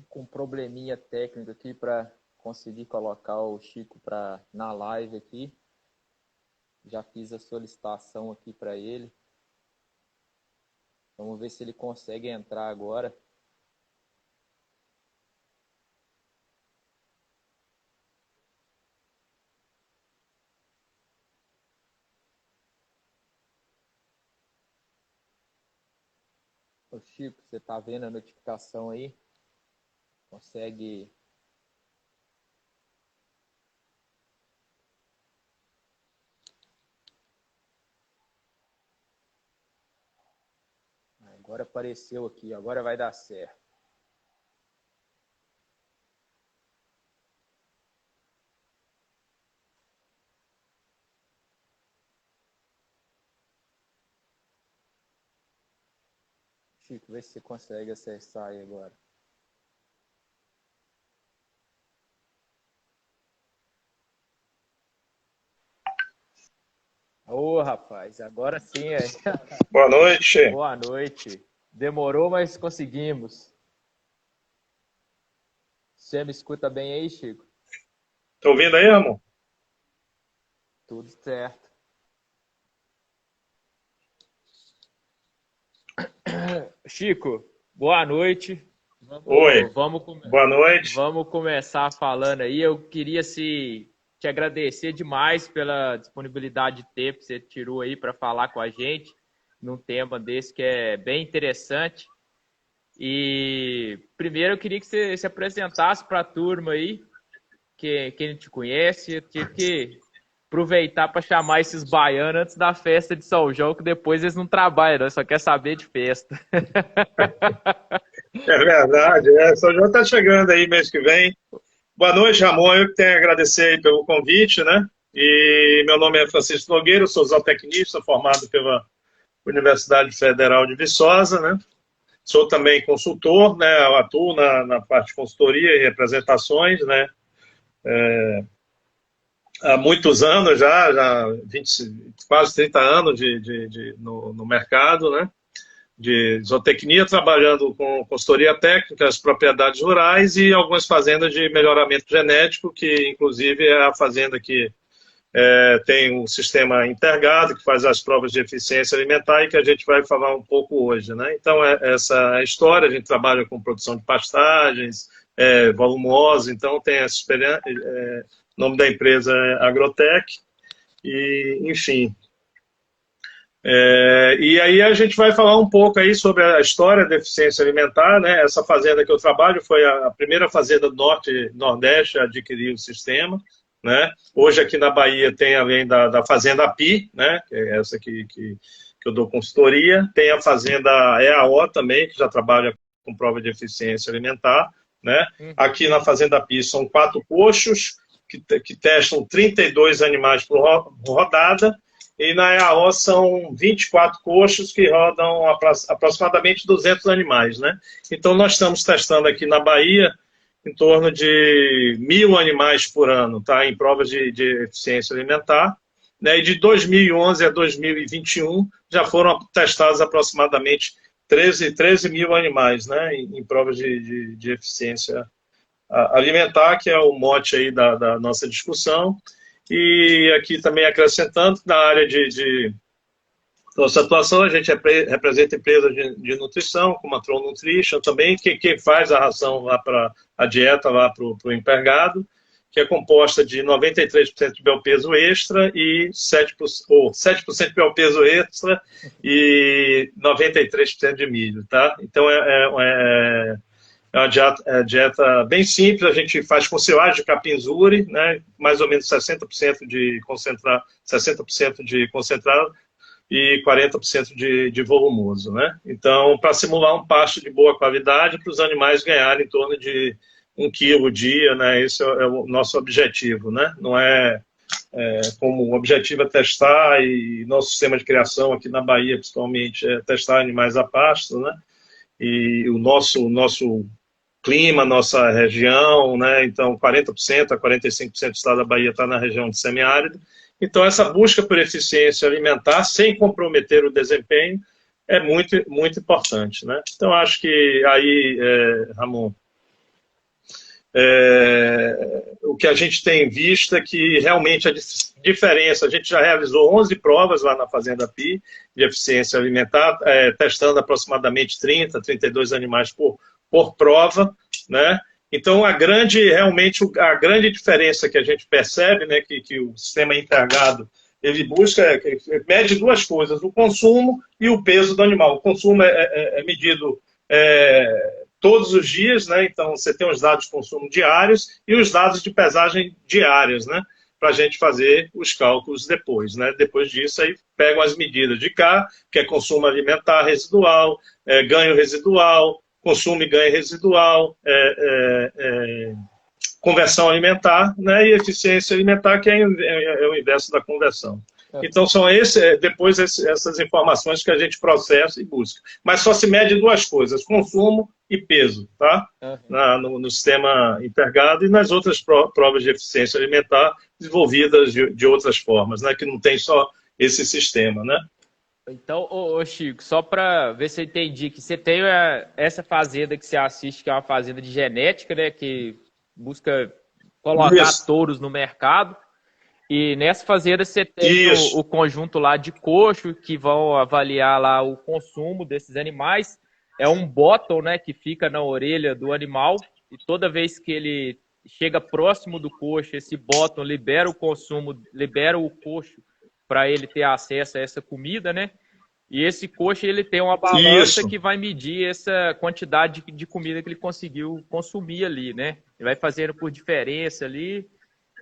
com um probleminha técnico aqui para conseguir colocar o Chico na live aqui. Já fiz a solicitação aqui para ele. Vamos ver se ele consegue entrar agora. Ô Chico, você está vendo a notificação aí? Consegue... Agora apareceu aqui, agora vai dar certo. Chico, vê se você consegue acessar aí agora. Ô, rapaz, agora sim, é. Boa noite. Boa noite. Demorou, mas conseguimos. Você me escuta bem aí, Chico? Tá ouvindo aí, Ramon? Tudo certo. Chico, boa noite. Oi. Boa noite. Vamos começar falando aí. Eu queria te agradecer demais pela disponibilidade de tempo que você tirou aí para falar com a gente num tema desse que é bem interessante. E primeiro eu queria que você se apresentasse para a turma aí, que quem não te conhece. Eu tive que aproveitar para chamar esses baianos antes da festa de São João, que depois eles não trabalham, só quer saber de festa. É verdade, São João está chegando aí mês que vem. Boa noite, Ramon. Eu que tenho a agradecer aí pelo convite, né? E meu nome é Francisco Nogueira, eu sou zootecnista, formado pela Universidade Federal de Viçosa, né? Sou também consultor, né? Eu atuo na parte de consultoria e representações, né? Há muitos anos já 20, quase 30 anos no mercado, né? De zootecnia, trabalhando com consultoria técnica, as propriedades rurais e algumas fazendas de melhoramento genético, que inclusive é a fazenda que tem um sistema integrado, que faz as provas de eficiência alimentar e que a gente vai falar um pouco hoje, né? Então, essa é a história. A gente trabalha com produção de pastagens, volumosa, então tem essa experiência. O nome da empresa é Agrotec, e enfim. E aí a gente vai falar um pouco aí sobre a história da eficiência alimentar, né? Essa fazenda que eu trabalho foi a primeira fazenda do Norte Nordeste a adquirir o sistema, né? Hoje aqui na Bahia tem, além da Fazenda API, né? Que é essa que eu dou consultoria, tem a Fazenda EAO também, que já trabalha com prova de eficiência alimentar, né? Aqui na Fazenda API são 4 coxos que testam 32 animais por rodada, e na EAO são 24 coxos que rodam aproximadamente 200 animais, né? Então nós estamos testando aqui na Bahia em torno de 1.000 animais por ano, tá? Em provas de eficiência alimentar, né? E de 2011 a 2021 já foram testados aproximadamente 13 mil animais, né? Em provas de eficiência alimentar, que é o mote aí da nossa discussão. E aqui também acrescentando, na área de nossa atuação, a gente representa empresas de nutrição, como a Tron Nutrition também, que faz a ração lá para a dieta lá para o empergado, que é composta de 93% de biopeso extra e 7% de biopeso extra e 93% de milho, tá? Então é uma dieta bem simples. A gente faz com silagem de capinzure, né? Mais ou menos 60% de concentrado e 40% de volumoso, né? Então, para simular um pasto de boa qualidade, para os animais ganharem em torno de 1 quilo dia, né? Esse é o nosso objetivo, né? Não como o objetivo é testar, e nosso sistema de criação aqui na Bahia, principalmente, é testar animais a pasto, né? E o nosso clima, nossa região, né? Então 40% a 45% do estado da Bahia está na região de semiárido. Então essa busca por eficiência alimentar, sem comprometer o desempenho, é muito, muito importante, né? Então acho que aí, Ramon, O que a gente tem visto é que realmente a diferença, a gente já realizou 11 provas lá na Fazenda Pi de eficiência alimentar, testando aproximadamente 30, 32 animais por prova, né? Então, realmente, a grande diferença que a gente percebe, né, que o sistema integrado ele busca, mede duas coisas, o consumo e o peso do animal. O consumo é medido todos os dias, né? Então você tem os dados de consumo diários e os dados de pesagem diárias, né? Para a gente fazer os cálculos depois, né? Depois disso, aí pegam as medidas de cá, que é consumo alimentar residual, ganho residual, consumo e ganho residual, conversão alimentar, né, e eficiência alimentar, que é o inverso da conversão. Então, são depois essas informações que a gente processa e busca. Mas só se mede duas coisas, consumo e peso, tá? No sistema integrado e nas outras provas de eficiência alimentar desenvolvidas de outras formas, né, que não tem só esse sistema, né? Então, Chico, só para ver se eu entendi, que você tem essa fazenda que você assiste, que é uma fazenda de genética, né, que busca colocar touros no mercado. E nessa fazenda você tem o conjunto lá de coxo, que vão avaliar lá o consumo desses animais. É um bottom, né, que fica na orelha do animal, e toda vez que ele chega próximo do coxo, esse bottom libera o consumo, libera o coxo para ele ter acesso a essa comida, né? E esse coxo ele tem uma balança que vai medir essa quantidade de comida que ele conseguiu consumir ali, né? Ele vai fazendo por diferença ali.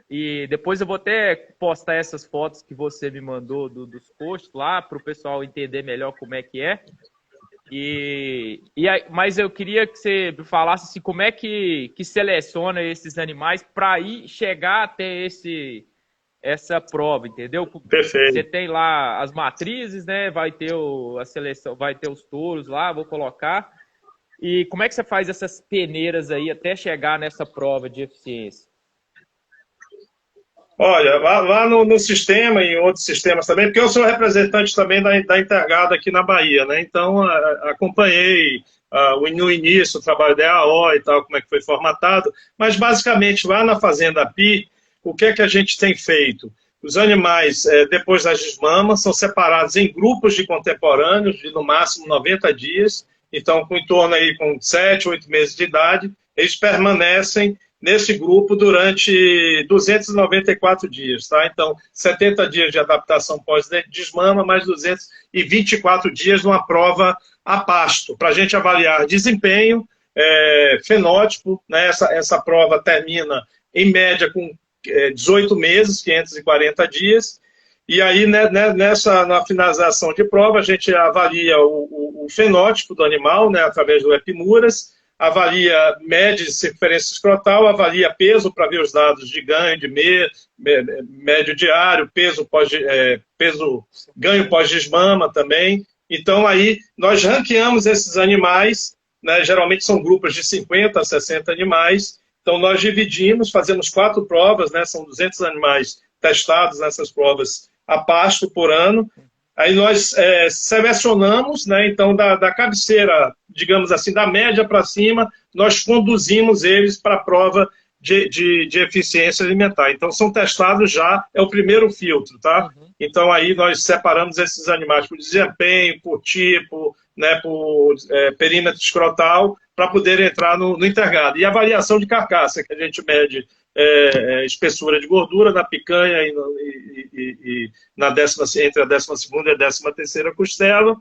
E depois eu vou até postar essas fotos que você me mandou dos coxos lá, para o pessoal entender melhor como é que é. Mas eu queria que você falasse assim, como é que seleciona esses animais para ir chegar até essa prova, entendeu? Perfeito. Você tem lá as matrizes, né? Vai ter a seleção, vai ter os touros lá, vou colocar. E como é que você faz essas peneiras aí até chegar nessa prova de eficiência? Olha, lá no sistema e em outros sistemas também, porque eu sou representante também da Intergada aqui na Bahia, né? Então, acompanhei no início o trabalho da EAO e tal, como é que foi formatado, mas basicamente lá na Fazenda Pi, o que é que a gente tem feito? Os animais, depois das desmamas, são separados em grupos de contemporâneos de no máximo 90 dias, então com em torno aí com 7, 8 meses de idade, eles permanecem nesse grupo durante 294 dias, tá? Então, 70 dias de adaptação pós-desmama, mais 224 dias numa prova a pasto, para a gente avaliar desempenho, fenótipo, né? Essa prova termina, em média, com 18 meses, 540 dias, e aí, né, na finalização de prova, a gente avalia o fenótipo do animal, né, através do Epimuras, avalia média de circunferência escrotal, avalia peso para ver os dados de ganho, de médio diário, ganho pós-desmama também. Então, aí, nós ranqueamos esses animais, né, geralmente são grupos de 50 a 60 animais, então nós dividimos, fazemos 4 provas, né, são 200 animais testados nessas provas a pasto por ano. Aí nós selecionamos, né, então da cabeceira, digamos assim, da média para cima, nós conduzimos eles para a prova de eficiência alimentar. Então são testados já, é o primeiro filtro, tá? Então aí nós separamos esses animais por desempenho, por tipo, né, por perímetro escrotal, para poder entrar no intergado. E a variação de carcaça, que a gente mede espessura de gordura na picanha e entre a 12ª e a 13ª costela,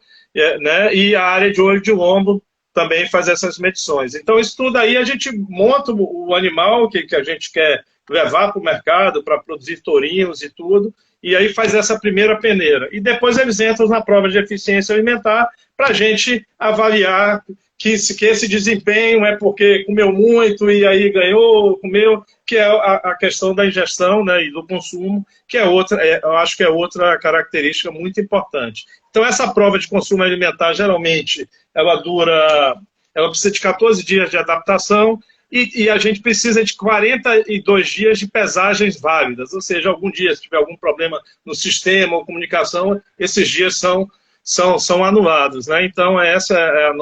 né, e a área de olho de lombo também faz essas medições. Então, isso tudo aí a gente monta o animal que a gente quer levar para o mercado, para produzir tourinhos e tudo, e aí faz essa primeira peneira. E depois eles entram na prova de eficiência alimentar para a gente avaliar que esse desempenho é porque comeu muito e aí ganhou, comeu, que é a questão da ingestão, né, e do consumo, que é outra, eu acho que é outra característica muito importante. Então, essa prova de consumo alimentar, geralmente, ela precisa de 14 dias de adaptação e a gente precisa de 42 dias de pesagens válidas, ou seja, algum dia, se tiver algum problema no sistema ou comunicação, esses dias são anulados, né? Então, essa é a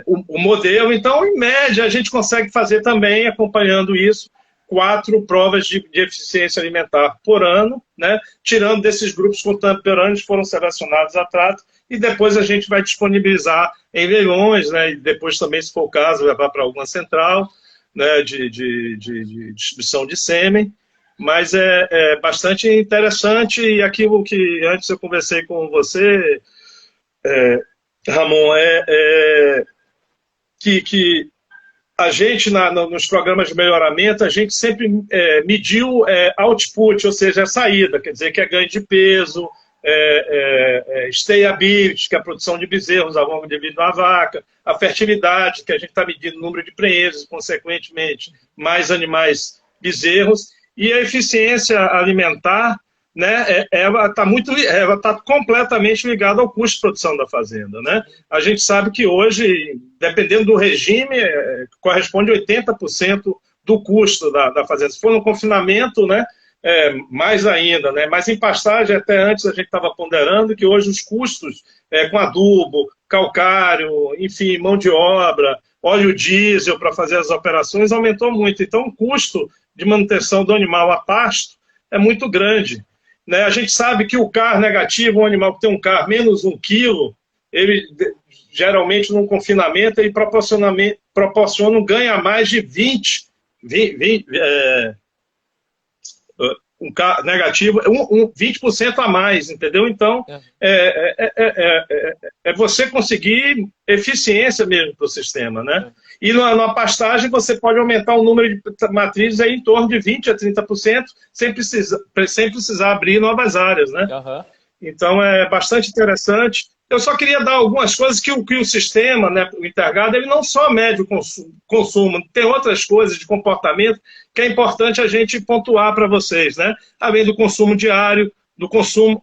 o modelo. Então, em média, a gente consegue fazer também, acompanhando isso, 4 provas de eficiência alimentar por ano, né? Tirando desses grupos contemporâneos que foram selecionados a trato, e depois a gente vai disponibilizar em leilões, né? E depois também, se for o caso, levar para alguma central, né? de distribuição de sêmen. Mas é bastante interessante, e aquilo que antes eu conversei com você, Ramon, que a gente, nos programas de melhoramento, a gente sempre mediu output, ou seja, a saída, quer dizer, que é ganho de peso, stayability, que é a produção de bezerros ao longo de vida da vaca, a fertilidade, que a gente está medindo o número de prenhes, consequentemente, mais animais bezerros, e a eficiência alimentar, né, ela está completamente ligada ao custo de produção da fazenda, né? A gente sabe que hoje, dependendo do regime, corresponde a 80% do custo da fazenda. Se for no confinamento, né, mais ainda, né? Mas em pastagem, até antes a gente estava ponderando que hoje os custos com adubo, calcário, enfim, mão de obra, óleo diesel para fazer as operações aumentou muito. Então o custo de manutenção do animal a pasto é muito grande. Né? A gente sabe que o CAR negativo, um animal que tem um CAR menos 1 quilo, ele geralmente num confinamento ele proporciona um ganho a mais de 20 um CAR negativo, 20% a mais, entendeu? Então, você conseguir eficiência mesmo para o sistema, né? E na pastagem você pode aumentar o número de matrizes aí em torno de 20% a 30%, sem precisar abrir novas áreas, né? Então, é bastante interessante. Eu só queria dar algumas coisas que o sistema, né, o Intergado, ele não só mede o consumo, tem outras coisas de comportamento que é importante a gente pontuar para vocês, né? Além do consumo diário, do consumo,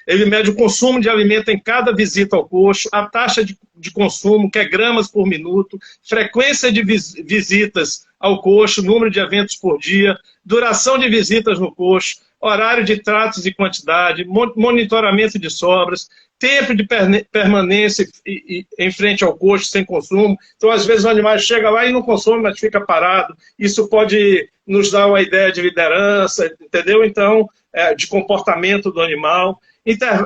ele mede o consumo de alimento em cada visita ao coxo, a taxa de consumo, que é gramas por minuto, frequência de visitas ao coxo, número de eventos por dia, duração de visitas no coxo, horário de tratos e quantidade, monitoramento de sobras, tempo de permanência em frente ao coxo sem consumo. Então, às vezes, o animal chega lá e não consome, mas fica parado. Isso pode nos dar uma ideia de liderança, entendeu? Então, de comportamento do animal.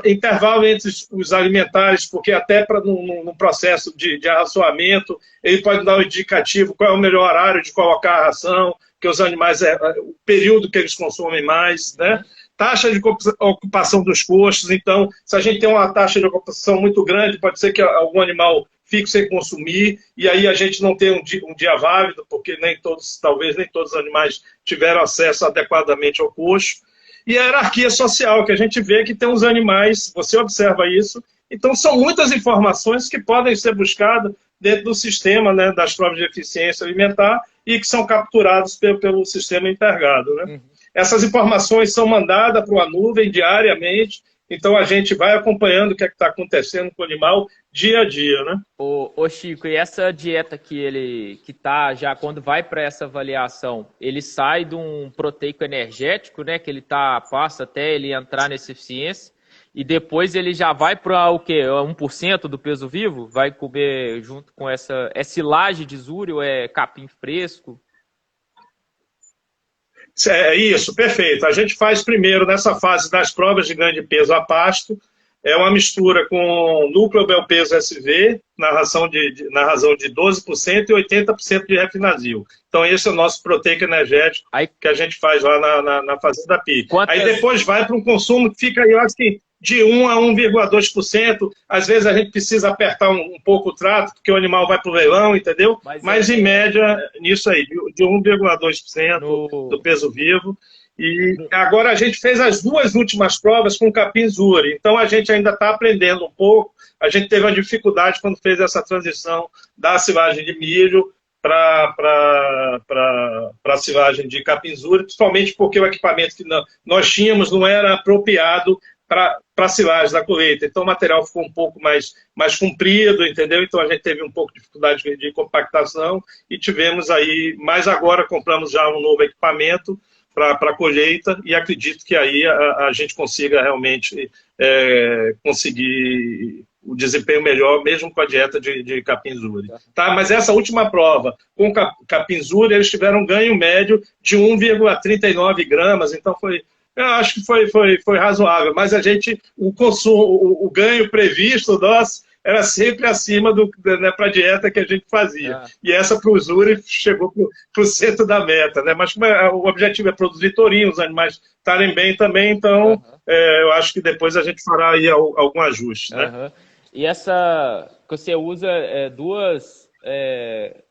Intervalo entre os alimentares, porque até no processo de arraçoamento, ele pode dar um indicativo qual é o melhor horário de colocar a ração, que os animais, o período que eles consomem mais, né? Taxa de ocupação dos coxos. Então, se a gente tem uma taxa de ocupação muito grande, pode ser que algum animal fique sem consumir, e aí a gente não tem um dia válido, porque talvez nem todos os animais tiveram acesso adequadamente ao coxo. E a hierarquia social, que a gente vê que tem uns animais, você observa isso, então são muitas informações que podem ser buscadas dentro do sistema, né, das provas de eficiência alimentar e que são capturados pelo sistema Intergado, né? Essas informações são mandadas para uma nuvem diariamente, então a gente vai acompanhando o que está acontecendo com o animal dia a dia, né? Ô Chico, e essa dieta que tá já quando vai para essa avaliação, ele sai de um proteico energético, né? Que ele passa até ele entrar nessa eficiência, e depois ele já vai para o quê? 1% do peso vivo? Vai comer junto com essa silagem de zúrio, capim fresco? Isso, perfeito. A gente faz primeiro, nessa fase das provas de ganho de peso a pasto, uma mistura com núcleo belpeso SV, na razão de 12% e 80% de refinazil. Então esse é o nosso proteico energético que a gente faz lá na fazenda Pi. Aí depois vai para um consumo que fica, eu acho que de 1 a 1,2%. Às vezes a gente precisa apertar um pouco o trato, porque o animal vai para o leilão, entendeu? Mas em média, nisso aí, de 1,2% do peso vivo. E agora a gente fez as 2 últimas provas com capim zuri. Então a gente ainda está aprendendo um pouco. A gente teve uma dificuldade quando fez essa transição da silagem de milho para a silagem de capim zuri, principalmente porque o equipamento que nós tínhamos não era apropriado para a silagem da colheita. Então o material ficou um pouco mais comprido, entendeu? Então a gente teve um pouco de dificuldade de compactação e tivemos aí, mas agora compramos já um novo equipamento para a colheita e acredito que aí a gente consiga realmente conseguir o desempenho melhor, mesmo com a dieta de capinzuri. Tá? Mas essa última prova, com capinzuri, eles tiveram um ganho médio de 1,39 gramas, então eu acho que foi razoável, mas o consumo, o ganho previsto nosso era sempre acima né, para a dieta que a gente fazia. E essa para o Zuri chegou para o centro da meta, né? Mas o objetivo é produzir tourinho, os animais estarem bem também, então eu acho que depois a gente fará aí algum ajuste, né? E essa que você usa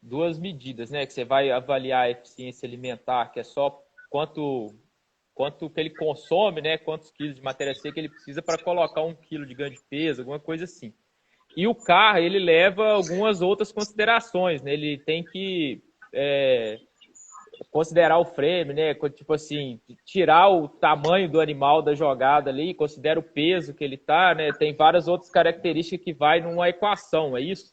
duas medidas, né? Que você vai avaliar a eficiência alimentar, que é só quanto que ele consome, né? Quantos quilos de matéria seca ele precisa para colocar 1 quilo de ganho de peso, alguma coisa assim. E o CAR, ele leva algumas outras considerações, né? Ele tem que considerar o frame, né? Tipo assim, tirar o tamanho do animal da jogada ali, considera o peso que ele tá, né? Tem várias outras características que vai numa equação, é isso?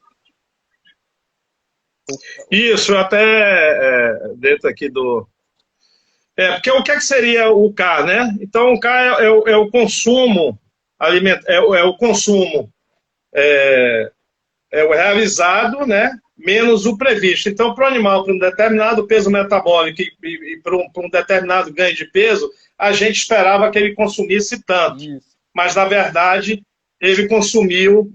Isso, até dentro aqui do... porque o que é que seria o CAR, né? Então, o CAR é o consumo alimentar, é o consumo o realizado, né, menos o previsto. Então, para o animal, para um determinado peso metabólico e para um determinado ganho de peso, a gente esperava que ele consumisse tanto. Mas, na verdade, ele consumiu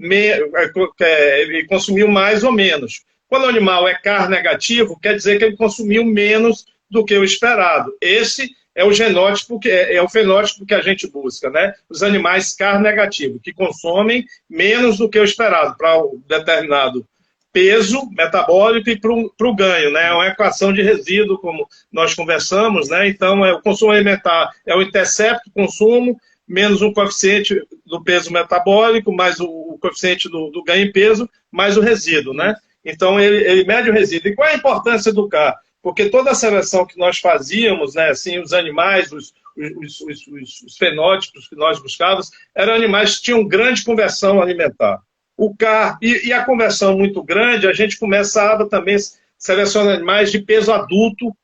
mais ou menos. Quando o animal é CAR negativo, quer dizer que ele consumiu menos do que o esperado. Esse é o genótipo, é o fenótipo que a gente busca, né? Os animais CAR negativo, que consomem menos do que o esperado para um determinado peso metabólico e para o ganho, né? É uma equação de resíduo, como nós conversamos, né? Então, o consumo alimentar é o intercepto, consumo, menos o coeficiente do peso metabólico, mais o coeficiente do ganho em peso, mais o resíduo, né? Então, ele mede o resíduo. E qual é a importância do CAR? Porque toda a seleção que nós fazíamos, né, assim, os animais, os fenótipos que nós buscávamos, eram animais que tinham grande conversão alimentar. O CAR, e a conversão muito grande, a gente começava também a selecionar animais de peso adulto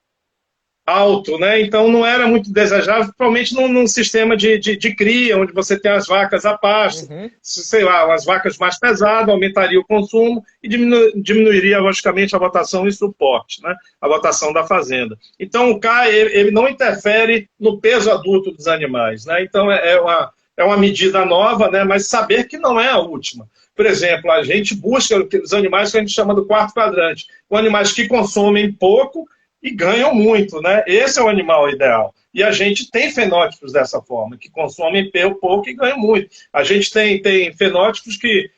alto, né? Então não era muito desejável, principalmente num sistema de cria, onde você tem as vacas a pasto, sei lá, as vacas mais pesadas, aumentaria o consumo e diminuiria, logicamente, a rotação e suporte, né? A rotação da fazenda. Então o CAR, ele não interfere no peso adulto dos animais, né? Então é uma medida nova, né? Mas saber que não é a última. Por exemplo, a gente busca os animais que a gente chama do quarto quadrante, com animais que consomem pouco e ganham muito, né? Esse é o animal ideal. E a gente tem fenótipos dessa forma, que consomem pouco e ganham muito. A gente tem fenótipos que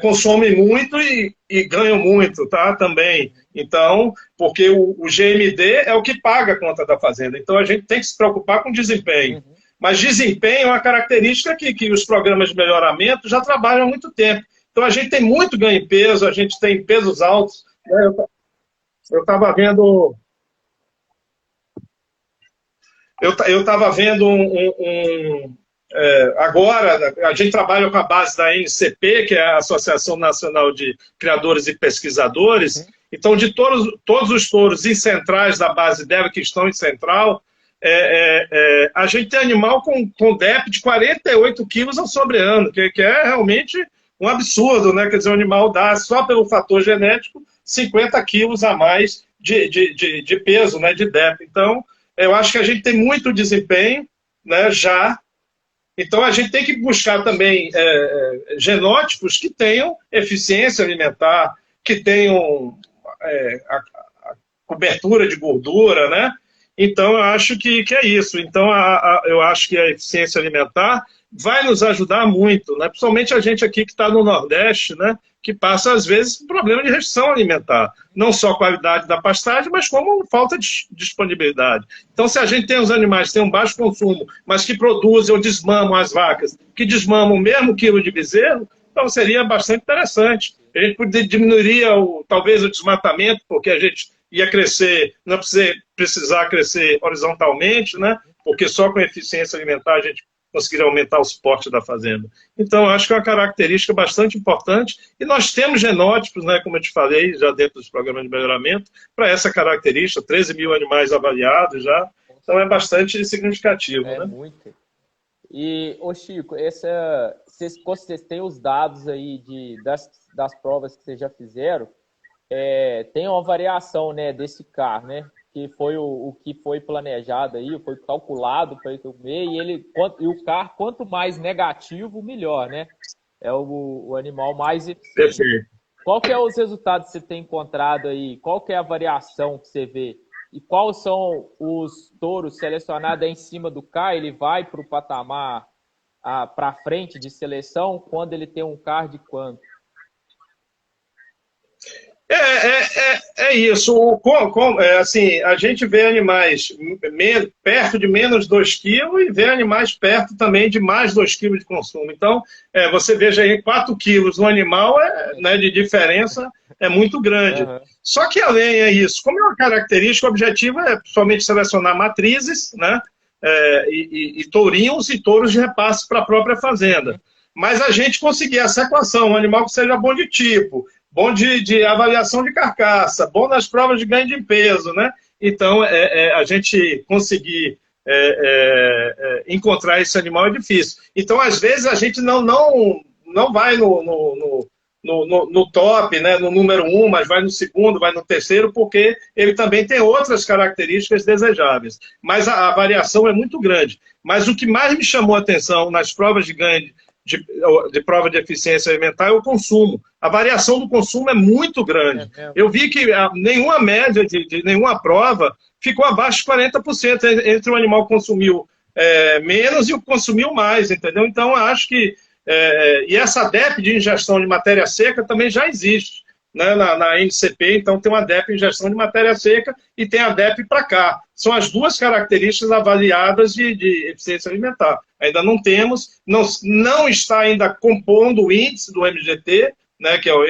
consomem muito e ganham muito, tá? Também. Então, porque o GMD é o que paga a conta da fazenda. Então, a gente tem que se preocupar com desempenho. Mas desempenho é uma característica que os programas de melhoramento já trabalham há muito tempo. Então, a gente tem muito ganho em peso, a gente tem pesos altos. Né? Eu estava vendo... Eu estava vendo agora, a gente trabalha com a base da NCP, que é a Associação Nacional de Criadores e Pesquisadores. Então, de todos os touros em centrais da base dela, que estão em central, a gente tem animal com DEP de 48 quilos ao sobreano, que é realmente um absurdo, né? Quer dizer, o animal dá, só pelo fator genético, 50 quilos a mais de peso, né? De DEP. Então, eu acho que a gente tem muito desempenho, né, já. Então, a gente tem que buscar também genótipos que tenham eficiência alimentar, que tenham a cobertura de gordura, né? Então, eu acho que é isso. Então, eu acho que a eficiência alimentar vai nos ajudar muito, né? Principalmente a gente aqui que está no Nordeste, né? Que passa, às vezes, por problema de restrição alimentar. Não só a qualidade da pastagem, mas como falta de disponibilidade. Então, se a gente tem os animais que têm um baixo consumo, mas que produzem ou desmamam as vacas, que desmamam o mesmo quilo de bezerro, então seria bastante interessante. A gente diminuiria, talvez, o desmatamento, porque a gente ia crescer, não precisar crescer horizontalmente, né? Porque só com eficiência alimentar a gente conseguiria aumentar o suporte da fazenda. Então, acho que é uma característica bastante importante, e nós temos genótipos, né, como eu te falei, já dentro dos programas de melhoramento, para essa característica, 13 mil animais avaliados já, então é bastante significativo. Né? Muito. E, ô Chico, vocês têm os dados aí das provas que vocês já fizeram, tem uma variação, né, desse CAR, né? Que foi o que foi planejado aí, foi calculado para comer, e o CAR, quanto mais negativo, melhor, né? É o animal mais eficiente. Perfeito. Qual que é os resultados que você tem encontrado aí? Qual que é a variação que você vê? E quais são os touros selecionados em cima do CAR? Ele vai para o patamar para frente de seleção quando ele tem um CAR de quanto? É isso. Assim, a gente vê animais perto de menos 2 quilos e vê animais perto também de mais 2 quilos de consumo. Então, você veja aí 4 quilos no animal, né, de diferença é muito grande. Uhum. Só que além disso, como é uma característica, o objetivo é somente selecionar matrizes, né, e tourinhos e touros de repasse para a própria fazenda. Mas a gente conseguir essa equação, um animal que seja bom de tipo, bom de avaliação de carcaça, bom nas provas de ganho de peso, né? Então, a gente conseguir encontrar esse animal é difícil. Então, às vezes, a gente não vai no top, né, no número 1, mas vai no segundo, vai no terceiro, porque ele também tem outras características desejáveis. Mas a variação é muito grande. Mas o que mais me chamou a atenção nas provas de ganho de prova de eficiência alimentar é o consumo. A variação do consumo é muito grande. Eu vi que nenhuma média de nenhuma prova ficou abaixo de 40% entre o animal que consumiu menos e o que consumiu mais, entendeu? Então, eu acho que e essa DEP de ingestão de matéria seca também já existe, né, na NCP, então tem uma DEP ingestão de matéria seca e tem a DEP para cá. São as duas características avaliadas de eficiência alimentar. Ainda não temos, não está ainda compondo o índice do MGT, né, que é o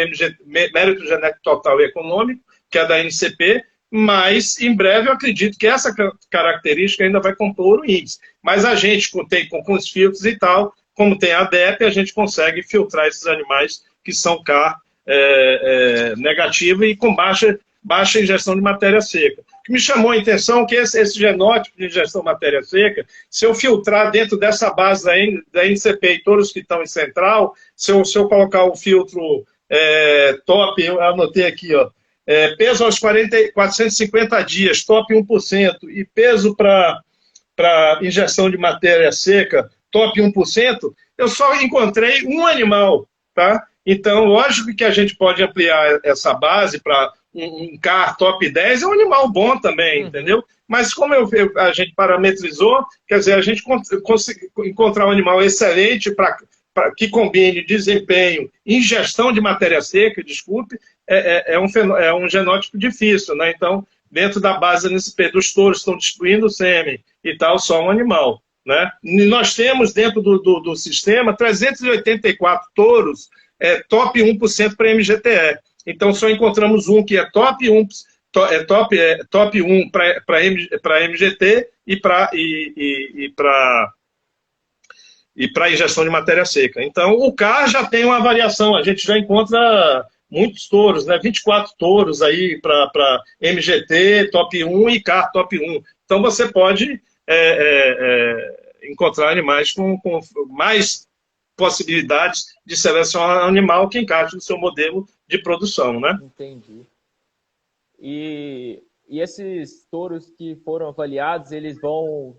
Mérito Genético Total e Econômico, que é da NCP, mas em breve eu acredito que essa característica ainda vai compor o índice. Mas a gente, com os filtros e tal, como tem a DEP, a gente consegue filtrar esses animais que são CAR negativo e com baixa ingestão de matéria seca. O que me chamou a atenção é que esse genótipo de ingestão de matéria seca, se eu filtrar dentro dessa base da NCP e todos que estão em central, se eu colocar o filtro top, eu anotei aqui, ó, peso aos 450 dias, top 1%, e peso para ingestão de matéria seca, top 1%, eu só encontrei um animal, tá? Então, lógico que a gente pode ampliar essa base para um CAR top 10, é um animal bom também, entendeu? Mas como a gente parametrizou, quer dizer, a gente conseguiu encontrar um animal excelente que combine desempenho e ingestão de matéria seca, desculpe, é um genótipo difícil, né? Então, dentro da base NSP dos touros que estão distribuindo o sêmen e tal, só um animal, né? E nós temos dentro do sistema 384 touros top 1% para MGTE. Então, só encontramos um que é top 1 para MGT e para injeção de matéria seca. Então, o CAR já tem uma variação, a gente já encontra muitos touros, né? 24 touros aí para MGT top 1 e CAR top 1. Então, você pode encontrar animais com mais possibilidades de selecionar um animal que encaixe no seu modelo de produção, né? Entendi. E esses touros que foram avaliados, eles vão...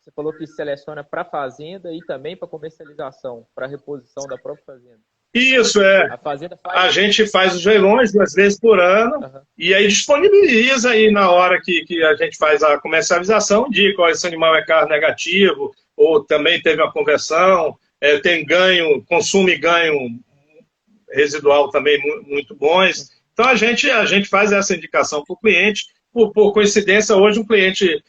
você falou que seleciona para fazenda e também para comercialização, para reposição da própria fazenda. Isso, a gente faz os leilões 2 vezes por ano, e aí disponibiliza aí na hora que a gente faz a comercialização, indica, ó, esse animal é CAR negativo, ou também teve uma conversão, tem ganho, consumo e ganho residual também muito bons. Então a gente faz essa indicação para o cliente. Por coincidência, hoje um cliente,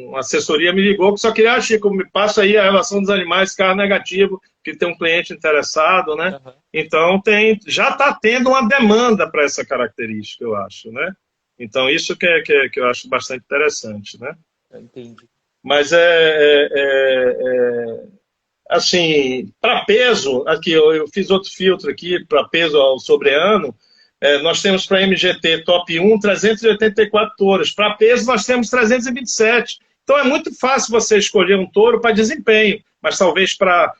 uma assessoria me ligou que só queria, Chico, me passa aí a relação dos animais CAR negativo, que tem um cliente interessado, né? Então já está tendo uma demanda para essa característica, eu acho, né? Então isso que eu acho bastante interessante, né? Entendi. Mas assim, para peso, aqui eu fiz outro filtro aqui para peso ao sobreano, nós temos para MGT top 1 384 touros, para peso nós temos 327. Então é muito fácil você escolher um touro para desempenho, mas talvez para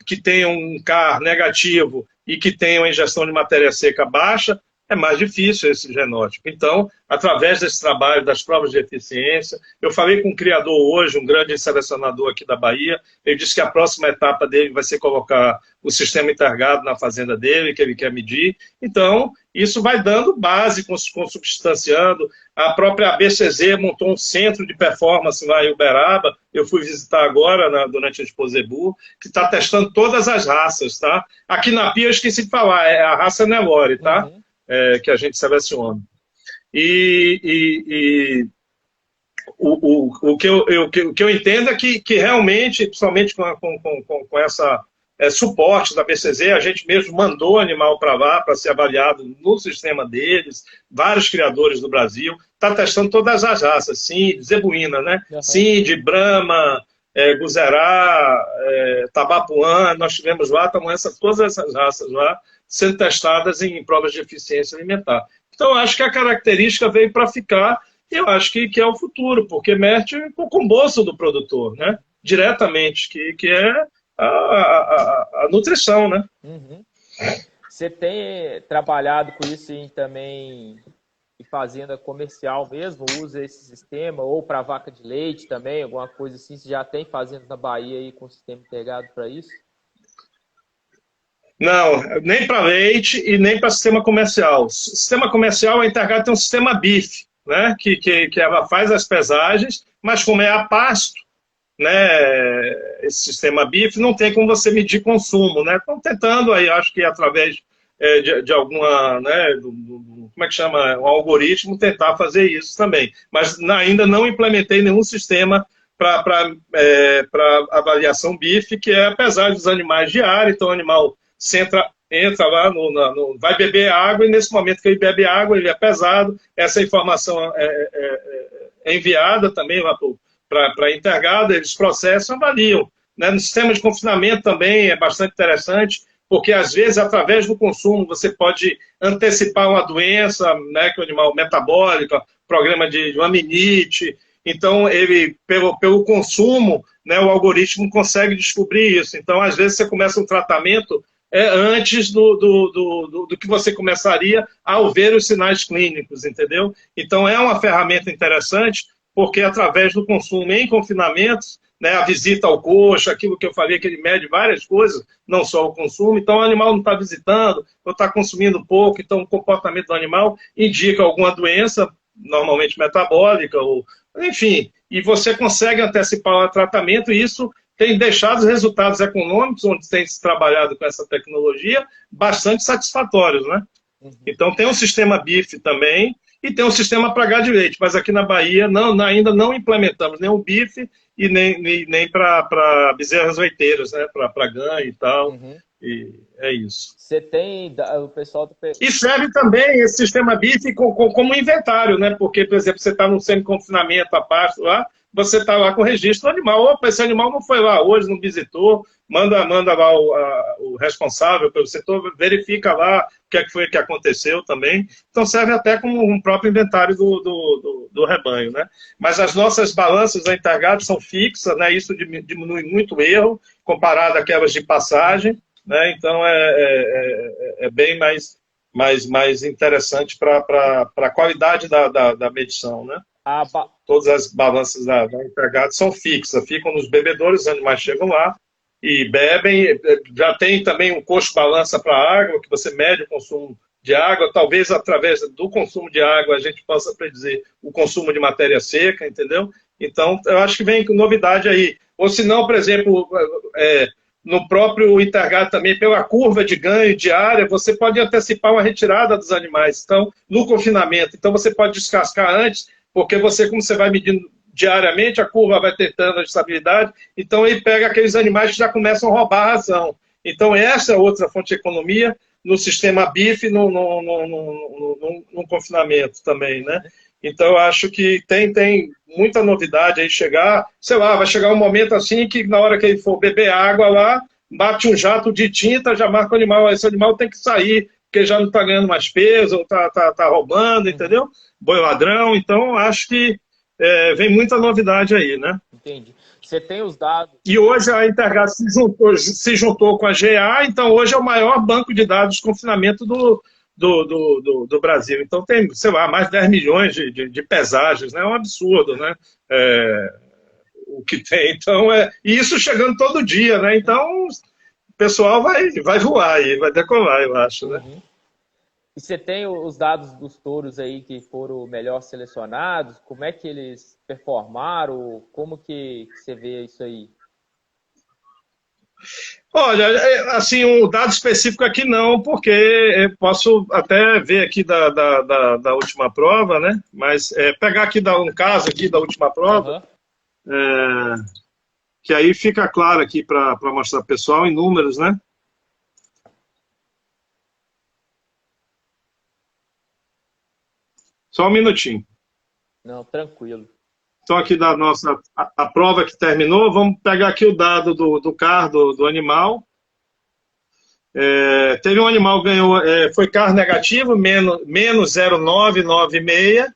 que tenha um CAR negativo e que tenha uma ingestão de matéria seca baixa, é mais difícil esse genótipo. Então, através desse trabalho, das provas de eficiência, eu falei com um criador hoje, um grande selecionador aqui da Bahia, ele disse que a próxima etapa dele vai ser colocar o sistema intergado na fazenda dele, que ele quer medir. Então, isso vai dando base, consubstanciando. A própria ABCZ montou um centro de performance lá em Uberaba, eu fui visitar agora, durante a Exposebu, que está testando todas as raças, tá? Aqui na Pia eu esqueci de falar, é a raça Nelore, tá? Uhum. Que a gente seleciona. O que eu entendo é que realmente, principalmente com essa suporte da BCZ, a gente mesmo mandou o animal para lá para ser avaliado no sistema deles, vários criadores do Brasil, está testando todas as raças, sim, zebuína, né? Uhum. Sim, de Brahma, Guzerá, Tabapuã, nós tivemos lá, todas essas raças lá, sendo testadas em provas de eficiência alimentar. Então, eu acho que a característica veio para ficar, e eu acho que é o futuro, porque mexe com o bolso do produtor, né? Diretamente, que é a nutrição, né? Uhum. Você tem trabalhado com isso também em fazenda comercial mesmo? Usa esse sistema? Ou para vaca de leite também? Alguma coisa assim? Você já tem fazenda na Bahia aí com sistema integrado para isso? Não, nem para leite e nem para sistema comercial. Sistema comercial, a Intergado tem um sistema BIF, né, que ela faz as pesagens, mas como é a pasto, né, esse sistema BIF não tem como você medir consumo, né? Estão tentando aí, acho que através de alguma, né, como é que chama, um algoritmo, tentar fazer isso também. Mas ainda não implementei nenhum sistema para avaliação BIF, que é a pesagem dos animais diária, então o animal entra lá, vai beber água, e nesse momento que ele bebe água, ele é pesado, essa informação é enviada também lá para a Intergado, eles processam, avaliam. Né? No sistema de confinamento também é bastante interessante, porque às vezes, através do consumo, você pode antecipar uma doença, né, que é o animal metabólico, problema de uma minite. Então, ele, pelo consumo, né, o algoritmo consegue descobrir isso. Então, às vezes, você começa um tratamento antes do que você começaria ao ver os sinais clínicos, entendeu? Então, é uma ferramenta interessante, porque através do consumo em confinamentos, né, a visita ao coxo, aquilo que eu falei, que ele mede várias coisas, não só o consumo, então o animal não está visitando, ou está consumindo pouco, então o comportamento do animal indica alguma doença, normalmente metabólica, ou enfim, e você consegue antecipar o tratamento, e isso tem deixado os resultados econômicos, onde tem se trabalhado com essa tecnologia, bastante satisfatórios, né? Uhum. Então tem um sistema BIF também, e tem um sistema para gado de leite, mas aqui na Bahia ainda não implementamos nem o BIF e nem para bezerras leiteiras, né? Para ganho e tal. Uhum. E é isso. Você tem o pessoal do... E serve também esse sistema BIF como inventário, né? Porque, por exemplo, você está no semi-confinamento a pasto lá, você está lá com o registro do animal. Opa, esse animal não foi lá hoje, não visitou, manda lá o responsável pelo setor, verifica lá o que foi que aconteceu também. Então serve até como um próprio inventário do rebanho, né? Mas as nossas balanças da Intergado são fixas, né? Isso diminui muito o erro comparado àquelas de passagem, né? Então é bem mais interessante para a qualidade da medição, né? Todas as balanças da Intergado são fixas, ficam nos bebedouros, os animais chegam lá e bebem. Já tem também um coxo-balança para água, que você mede o consumo de água. Talvez através do consumo de água a gente possa predizer o consumo de matéria seca, entendeu? Então, eu acho que vem com novidade aí. Ou se não, por exemplo, no próprio Intergado também, pela curva de ganho diária, você pode antecipar uma retirada dos animais. Então, no confinamento, então você pode descascar antes, porque como você vai medindo diariamente, a curva vai tentando a estabilidade, então ele pega aqueles animais que já começam a roubar a ração. Então essa é outra fonte de economia no sistema BIF, no confinamento também, né? Então eu acho que tem muita novidade aí chegar, sei lá, vai chegar um momento assim que na hora que ele for beber água lá, bate um jato de tinta, já marca o animal, esse animal tem que sair, porque já não está ganhando mais peso, ou está roubando, entendeu? Boi ladrão, então acho que vem muita novidade aí, né? Entendi. Você tem os dados... E hoje a Intergado se juntou com a GA, então hoje é o maior banco de dados de confinamento do Brasil. Então tem, sei lá, mais de 10 milhões de pesagens, né? É um absurdo, né? O que tem. Então, e isso chegando todo dia, né? Então, o pessoal vai voar aí, vai decolar, eu acho, né? Uhum. E você tem os dados dos touros aí que foram melhor selecionados? Como é que eles performaram? Como que você vê isso aí? Olha, assim, um dado específico aqui não, porque eu posso até ver aqui da última prova, né? Mas pegar aqui um caso aqui da última prova, que aí fica claro aqui para mostrar para o pessoal em números, né? Só um minutinho. Não, tranquilo. Então, aqui da nossa a prova que terminou, vamos pegar aqui o dado do CAR do animal. Teve um animal que ganhou, foi CAR negativo, menos 0,996.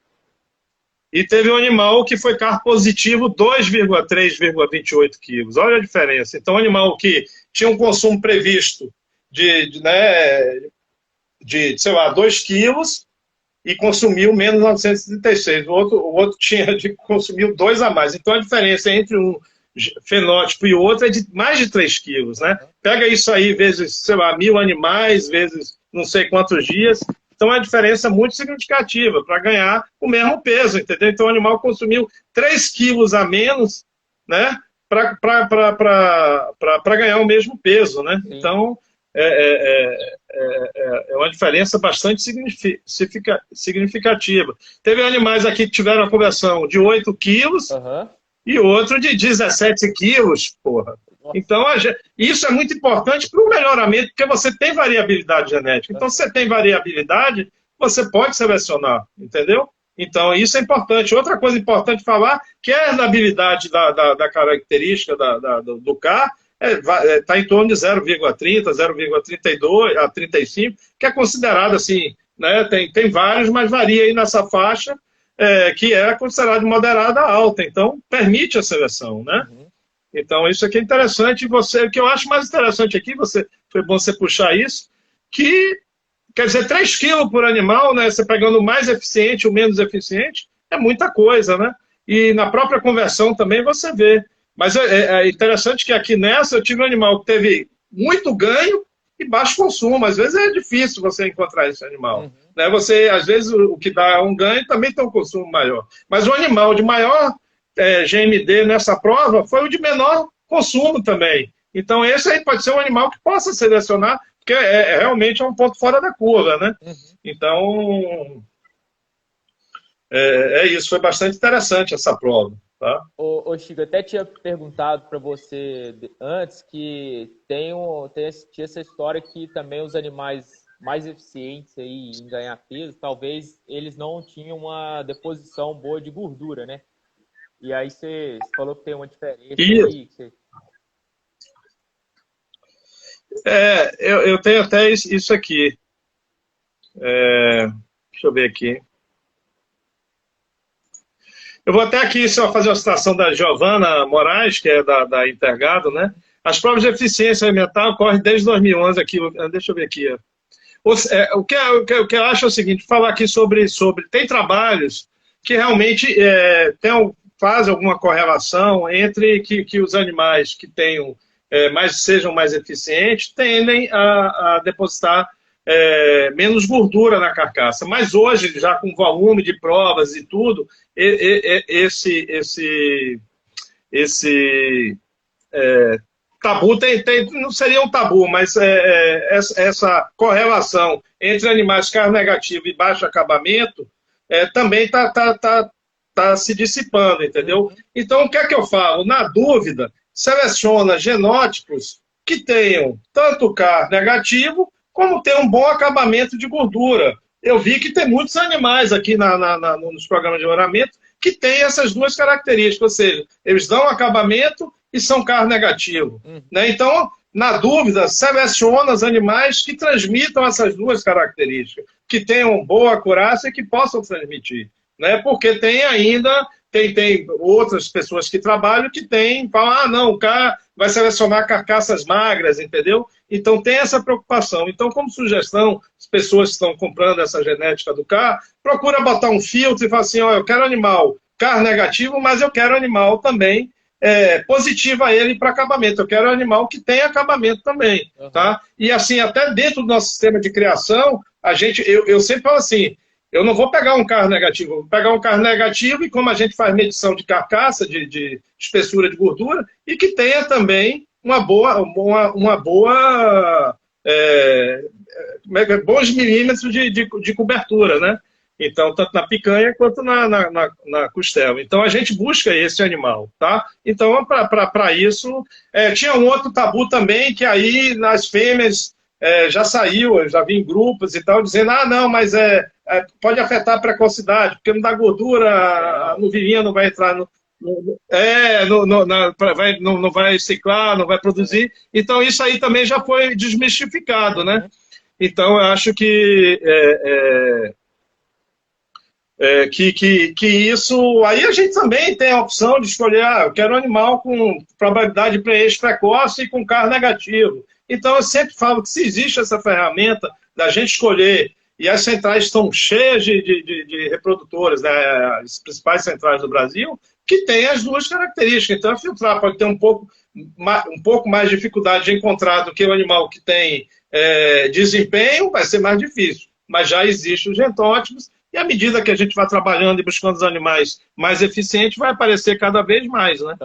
E teve um animal que foi CAR positivo, 2,3,28 quilos. Olha a diferença. Então, um animal que tinha um consumo previsto de sei lá, 2 quilos, e consumiu menos 936. O outro consumiu 2 a mais. Então, a diferença entre um fenótipo e outro é de mais de 3 quilos, né? Pega isso aí, vezes, sei lá, 1.000 animais, vezes não sei quantos dias. Então, é uma diferença muito significativa para ganhar o mesmo peso, entendeu? Então, o animal consumiu 3 quilos a menos, né? Para ganhar o mesmo peso, né? Sim. Então, é uma diferença bastante significativa. Teve animais aqui que tiveram a conversão de 8 quilos e outro de 17 quilos, porra. Então, isso é muito importante para o melhoramento, porque você tem variabilidade genética. Então, se você tem variabilidade, você pode selecionar, entendeu? Então, isso é importante. Outra coisa importante falar, que é a herdabilidade da característica do CAR, está em torno de 0,30, 0,32 a 35, que é considerado assim, né? Tem vários, mas varia aí nessa faixa, que é considerado moderada a alta. Então, permite a seleção, né? Então, isso aqui é interessante. O que eu acho mais interessante aqui, foi bom você puxar isso, que, quer dizer, 3 quilos por animal, né? Você pegando o mais eficiente, o menos eficiente, é muita coisa, né? E na própria conversão também você vê. Mas é interessante que aqui nessa eu tive um animal que teve muito ganho e baixo consumo. Às vezes é difícil você encontrar esse animal. Né? Às vezes o que dá um ganho também tem um consumo maior. Mas o animal de maior GMD nessa prova foi o de menor consumo também. Então esse aí pode ser um animal que possa selecionar, porque realmente é um ponto fora da curva, né? Então isso, foi bastante interessante essa prova. Tá? Ô Chico, eu até tinha perguntado para você antes que tinha essa história que também os animais mais eficientes aí em ganhar peso, talvez eles não tinham uma deposição boa de gordura, né? E aí você falou que tem uma diferença aí. Eu tenho até isso aqui. Deixa eu ver aqui. Eu vou até aqui só fazer a citação da Giovana Moraes, que é da Intergado, né? As provas de eficiência alimentar ocorrem desde 2011 aqui. Deixa eu ver aqui. O que eu acho é o seguinte, falar aqui sobre tem trabalhos que realmente fazem alguma correlação entre que os animais que tenham sejam mais eficientes tendem a depositar menos gordura na carcaça. Mas hoje, já com volume de provas e tudo, esse tabu não seria um tabu, mas essa correlação entre animais carne negativa e baixo acabamento também está se dissipando, entendeu? Então, o que é que eu falo? Na dúvida, seleciona genótipos que tenham tanto CAR negativo, como tem um bom acabamento de gordura. Eu vi que tem muitos animais aqui nos programas de melhoramento que têm essas duas características, ou seja, eles dão acabamento e são CAR negativo. Né? Então, na dúvida, seleciona os animais que transmitam essas duas características, que tenham boa acurácia e que possam transmitir. Né? Porque tem tem outras pessoas que trabalham que falam, ah, não, o cara vai selecionar carcaças magras, entendeu? Então tem essa preocupação. Então, como sugestão, as pessoas que estão comprando essa genética do CAR, procura botar um filtro e falar assim, ó, eu quero animal CAR negativo, mas eu quero animal também positivo a ele para acabamento. Eu quero animal que tenha acabamento também, tá? E assim, até dentro do nosso sistema de criação, eu sempre falo assim, eu não vou pegar um CAR negativo, vou pegar um CAR negativo e como a gente faz medição de carcaça, de espessura de gordura, e que tenha também bons milímetros de cobertura, né? Então, tanto na picanha quanto na costela. Então, a gente busca esse animal, tá? Então, para isso, tinha um outro tabu também, que aí nas fêmeas já saiu, eu já vi em grupos e tal, dizendo, ah, não, mas pode afetar a precocidade, porque não dá gordura, a novilhinha não vai entrar não vai ciclar, não vai produzir. Então, isso aí também já foi desmistificado, né? Então, eu acho que isso... Aí a gente também tem a opção de escolher, eu quero um animal com probabilidade de preenche precoce e com CAR negativo. Então, eu sempre falo que se existe essa ferramenta da gente escolher, e as centrais estão cheias de reprodutores, né, as principais centrais do Brasil, que tem as duas características. Então, filtrar pode ter um pouco mais de dificuldade de encontrar do que o animal que tem desempenho, vai ser mais difícil. Mas já existem os gentótipos, e à medida que a gente vai trabalhando e buscando os animais mais eficientes, vai aparecer cada vez mais, né?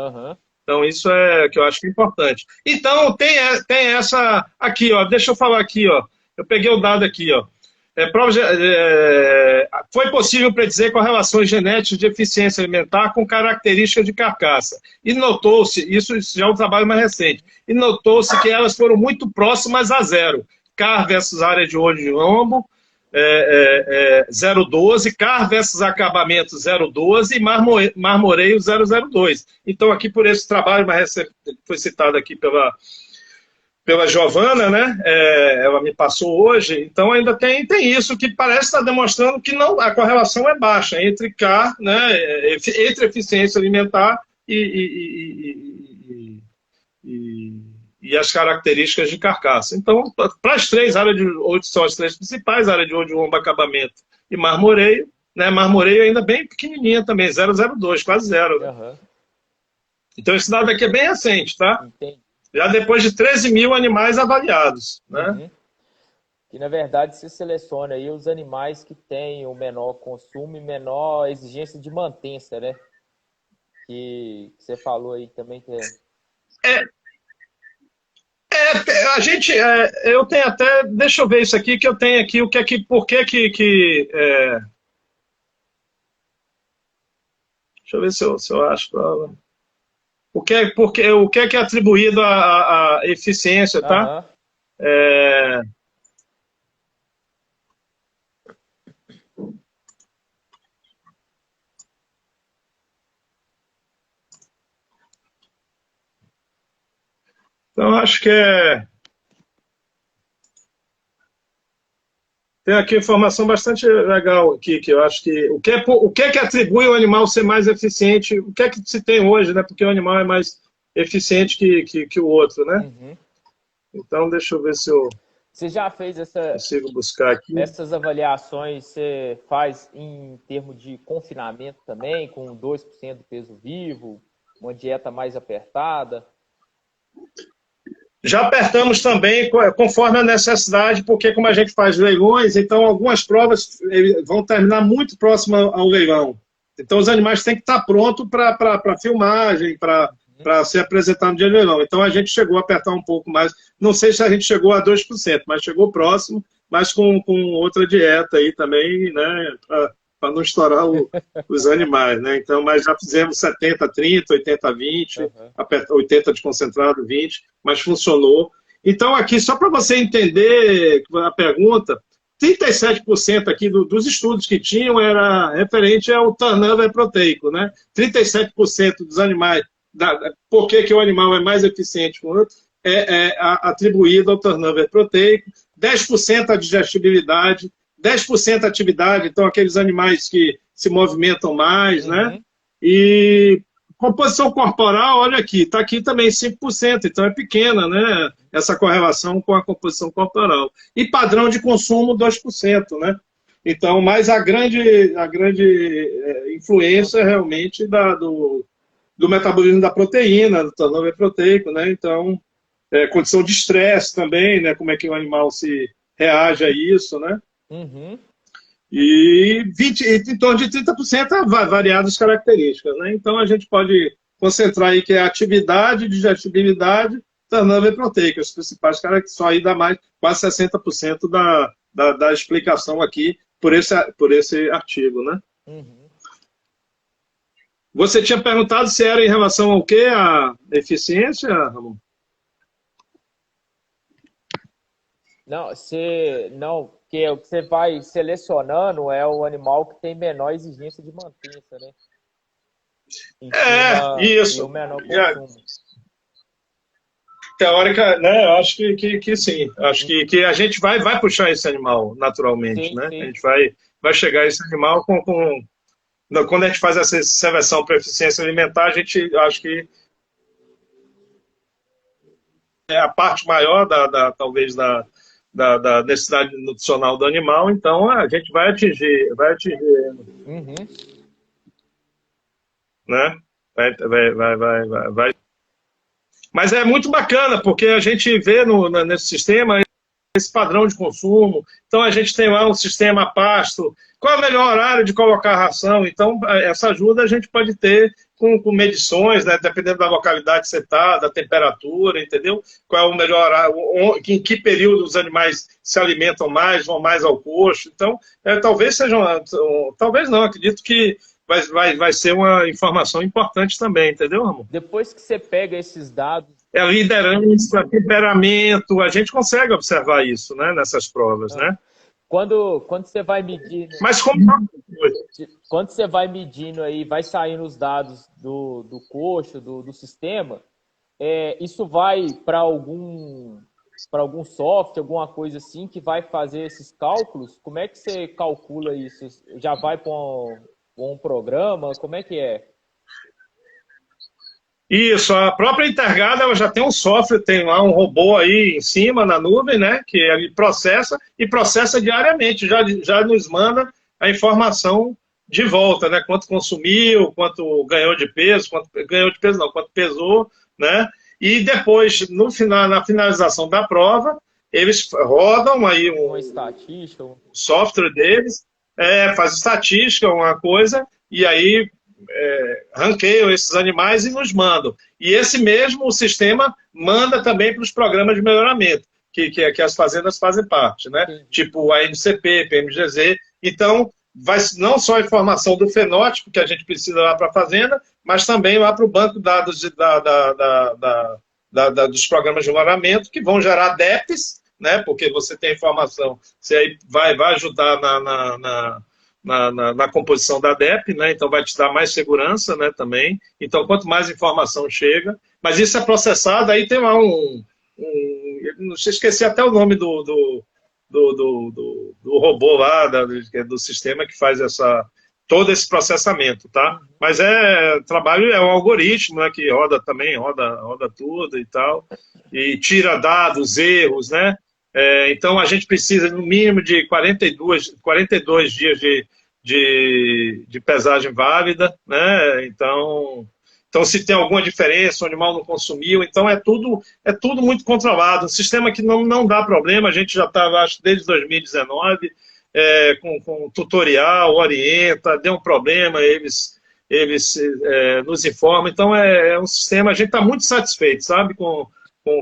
Então, isso é que eu acho que é importante. Então, tem essa... Aqui, ó, deixa eu falar aqui, ó. Eu peguei o dado aqui, ó. Foi possível predizer correlações genéticas de eficiência alimentar com características de carcaça. E notou-se, isso já é um trabalho mais recente, e notou-se que elas foram muito próximas a zero. CAR versus área de olho de lombo, 0,12, CAR versus acabamento 0,12 e marmoreio 0,02. Então, aqui por esse trabalho, mas foi citado aqui pela Giovana, né? Ela me passou hoje. Então, ainda tem isso que parece estar demonstrando que não, a correlação é baixa entre CAR, né? Entre eficiência alimentar e as características de carcaça. Então, para as três áreas de olho, são as três principais, área de olho de lombo, acabamento e marmoreio, né? Marmoreio ainda bem pequenininha também, 0,02, quase zero. Né? Então, esse dado aqui é bem recente, tá? Entendi. Já depois de 13 mil animais avaliados, né? E, na verdade, se seleciona aí os animais que têm o menor consumo e menor exigência de mantença, né? Que você falou aí também que a gente, eu tenho até, deixa eu ver isso aqui, que eu tenho aqui, por que deixa eu ver se eu acho, o que é atribuído à eficiência, tá? Então, acho que tem aqui informação bastante legal aqui, que eu acho que... O que é que atribui ao animal ser mais eficiente? O que é que se tem hoje, né? Porque o animal é mais eficiente que o outro, né? Então, deixa eu ver se eu... Você já fez consigo buscar aqui. Essas avaliações, você faz em termos de confinamento também, com 2% do peso vivo, uma dieta mais apertada? Já apertamos também, conforme a necessidade, porque como a gente faz leilões, então algumas provas vão terminar muito próximo ao leilão. Então os animais têm que estar prontos para filmagem, para ser apresentado no dia do leilão. Então a gente chegou a apertar um pouco mais. Não sei se a gente chegou a 2%, mas chegou próximo, mas com outra dieta aí também, né, para não estourar os animais, né? Então, mas já fizemos 70-30, 80-20, 80 de concentrado, 20, mas funcionou. Então, aqui, só para você entender a pergunta, 37% aqui dos estudos que tinham era referente ao turnover proteico, né? 37% dos animais, por que o animal é mais eficiente que o outro, atribuído ao turnover proteico, 10% a digestibilidade, 10% atividade, então aqueles animais que se movimentam mais, né? E composição corporal, olha aqui, está aqui também 5%, então é pequena, né? Essa correlação com a composição corporal. E padrão de consumo, 2%, né? Então, mas a grande influência é realmente do metabolismo da proteína, do turnover proteico, né? Então, condição de estresse também, né? Como é que o animal se reage a isso, né? Uhum. E em torno de 30% variadas características, né? Então, a gente pode concentrar aí que é atividade, digestibilidade, turnover proteico, as principais características, só aí dá mais, quase 60% da explicação aqui por esse artigo, né? Uhum. Você tinha perguntado se era em relação ao quê? A eficiência, Ramon? Não, porque o que você vai selecionando é o animal que tem menor exigência de mantença, né? Isso. E o menor consumo. Teórica, né? Eu acho que sim. Acho que a gente vai puxar esse animal naturalmente, Sim, né? sim. A gente vai chegar a esse animal quando a gente faz essa seleção para eficiência alimentar, a gente acho que é a parte maior talvez da necessidade nutricional do animal, então a gente vai atingir Uhum. né? Vai. Mas é muito bacana, porque a gente vê nesse sistema esse padrão de consumo. Então, a gente tem lá um sistema a pasto. Qual é o melhor horário de colocar a ração? Então, essa ajuda a gente pode ter com medições, né? Dependendo da localidade que você está, da temperatura, entendeu? Qual é o melhor horário, em que período os animais se alimentam mais, vão mais ao coxo. Então, talvez talvez não, acredito que vai ser uma informação importante também, entendeu, Ramon? Depois que você pega esses dados... Liderança, temperamento, a gente consegue observar isso, né, nessas provas, né? Quando você vai medindo... Mas como... Quando você vai medindo aí, vai saindo os dados do coxo, do sistema, isso vai para algum software, alguma coisa assim, que vai fazer esses cálculos? Como é que você calcula isso? Já vai para um programa? Como é que é? Isso, a própria Intergada ela já tem um software, tem lá um robô aí em cima na nuvem, né, que ele processa diariamente, já nos manda a informação de volta, né, quanto consumiu, quanto ganhou de peso, quanto pesou, né, e depois, na finalização da prova, eles rodam aí uma estatística, software deles, faz estatística, uma coisa, e aí ranqueiam esses animais e nos mandam. E esse mesmo sistema manda também para os programas de melhoramento, que as fazendas fazem parte, né? Sim. Tipo a NCP, PMGZ. Então, vai não só a informação do fenótipo que a gente precisa lá para a fazenda, mas também lá para o banco de dados dos programas de melhoramento, que vão gerar DEPs, né? Porque você tem informação, você aí vai ajudar na composição da DEP, né? Então vai te dar mais segurança, né, também. Então, quanto mais informação chega, mas isso é processado, aí tem lá não sei, esqueci até o nome do robô lá, do sistema que faz todo esse processamento, tá? Mas trabalho, é um algoritmo, né, que roda tudo e tal, e tira dados, erros, né? Então, a gente precisa, no mínimo, de 42 dias de pesagem válida, né? Então, se tem alguma diferença, o animal não consumiu, então é tudo muito controlado. Um sistema que não dá problema, a gente já estava, acho, desde 2019, com tutorial, orienta, deu um problema, eles nos informam. Então, é um sistema, a gente está muito satisfeito, sabe, com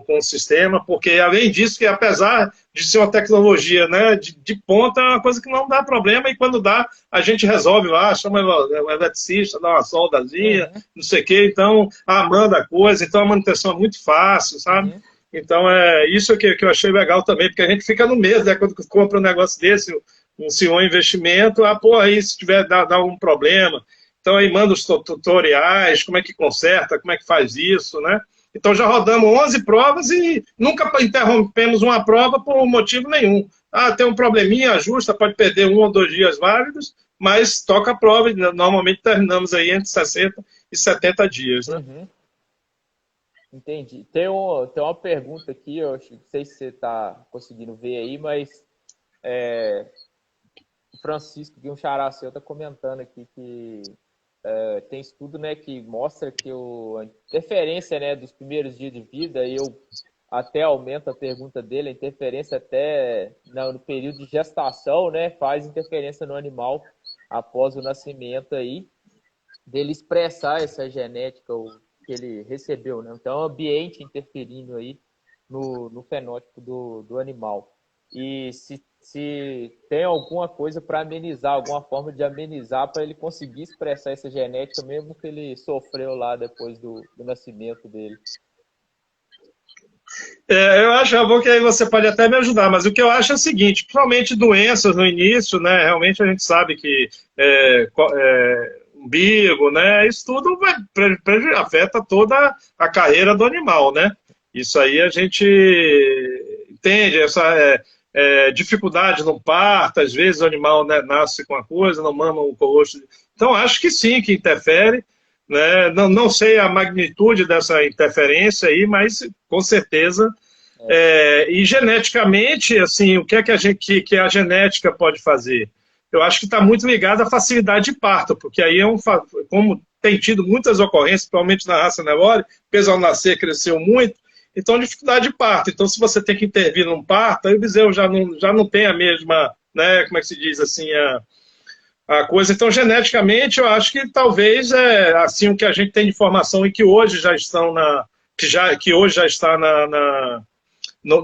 o sistema, porque além disso, que apesar de ser uma tecnologia, né, de ponta, é uma coisa que não dá problema, e quando dá, a gente resolve lá, chama o eletricista, dá uma soldazinha, não sei o quê, então manda a coisa, então a manutenção é muito fácil, sabe? Então isso que eu achei legal também, porque a gente fica no medo, né, quando compra um negócio desse, um senhor investimento, aí se tiver dá um problema, então aí manda os tutoriais, como é que conserta, como é que faz isso, né? Então já rodamos 11 provas e nunca interrompemos uma prova por motivo nenhum. Tem um probleminha, ajusta, pode perder 1 ou 2 dias válidos, mas toca a prova e normalmente terminamos aí entre 60 e 70 dias, né? Uhum. Entendi. Tem uma pergunta aqui, eu não sei se você está conseguindo ver aí, mas o Francisco, que um xará seu, está comentando aqui que tem estudo, né, que mostra que a interferência, né, dos primeiros dias de vida, e eu até aumento a pergunta dele, a interferência até no período de gestação, né, faz interferência no animal após o nascimento aí, dele expressar essa genética que ele recebeu, né? Então, é o ambiente interferindo aí no fenótipo do animal. E se tem alguma coisa para amenizar, alguma forma de amenizar para ele conseguir expressar essa genética, mesmo que ele sofreu lá depois do nascimento dele. Eu acho, bom, que aí você pode até me ajudar, mas o que eu acho é o seguinte, principalmente doenças no início, né, realmente a gente sabe que umbigo, né, isso tudo afeta toda a carreira do animal, né, isso aí a gente entende, essa dificuldade no parto, às vezes o animal, né, nasce com uma coisa, não mama o rosto, então acho que sim, que interfere, né? Não sei a magnitude dessa interferência aí, mas com certeza. E geneticamente, assim, o que é que a genética pode fazer? Eu acho que está muito ligado à facilidade de parto, porque aí como tem tido muitas ocorrências, principalmente na raça Nelore, o peso ao nascer cresceu muito, então dificuldade de parto. Então, se você tem que intervir num parto, aí o bezerro já não tem a mesma, né, como é que se diz assim, a coisa. Então, geneticamente, eu acho que talvez assim o que a gente tem de informação e que hoje já estão que hoje já está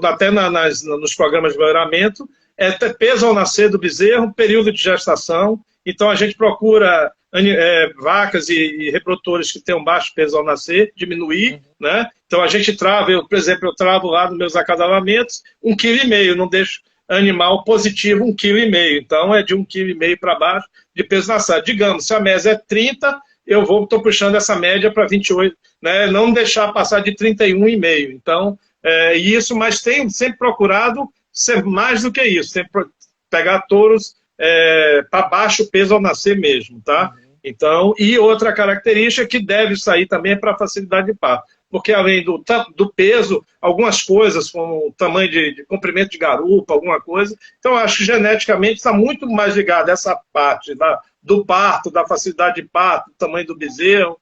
até nos programas de melhoramento, ter peso ao nascer do bezerro, período de gestação. Então, a gente procura vacas e reprodutores que tenham baixo peso ao nascer, diminuir, né? Então, a gente trava, por exemplo, eu travo lá nos meus acasalamentos 1,5 kg, não deixo animal positivo 1,5 kg. Então, é de 1,5 kg para baixo de peso nascer. Digamos, se a média é 30, eu estou puxando essa média para 28, né? Não deixar passar de 31,5. Então, isso, mas tenho sempre procurado ser mais do que isso, sempre pegar touros para baixo peso ao nascer mesmo, tá? Então, e outra característica que deve sair também para facilidade de parto, porque além do peso, algumas coisas, como o tamanho de comprimento de garupa, alguma coisa, então acho que geneticamente está muito mais ligado a essa parte do parto, da facilidade de parto, do tamanho do bezerro,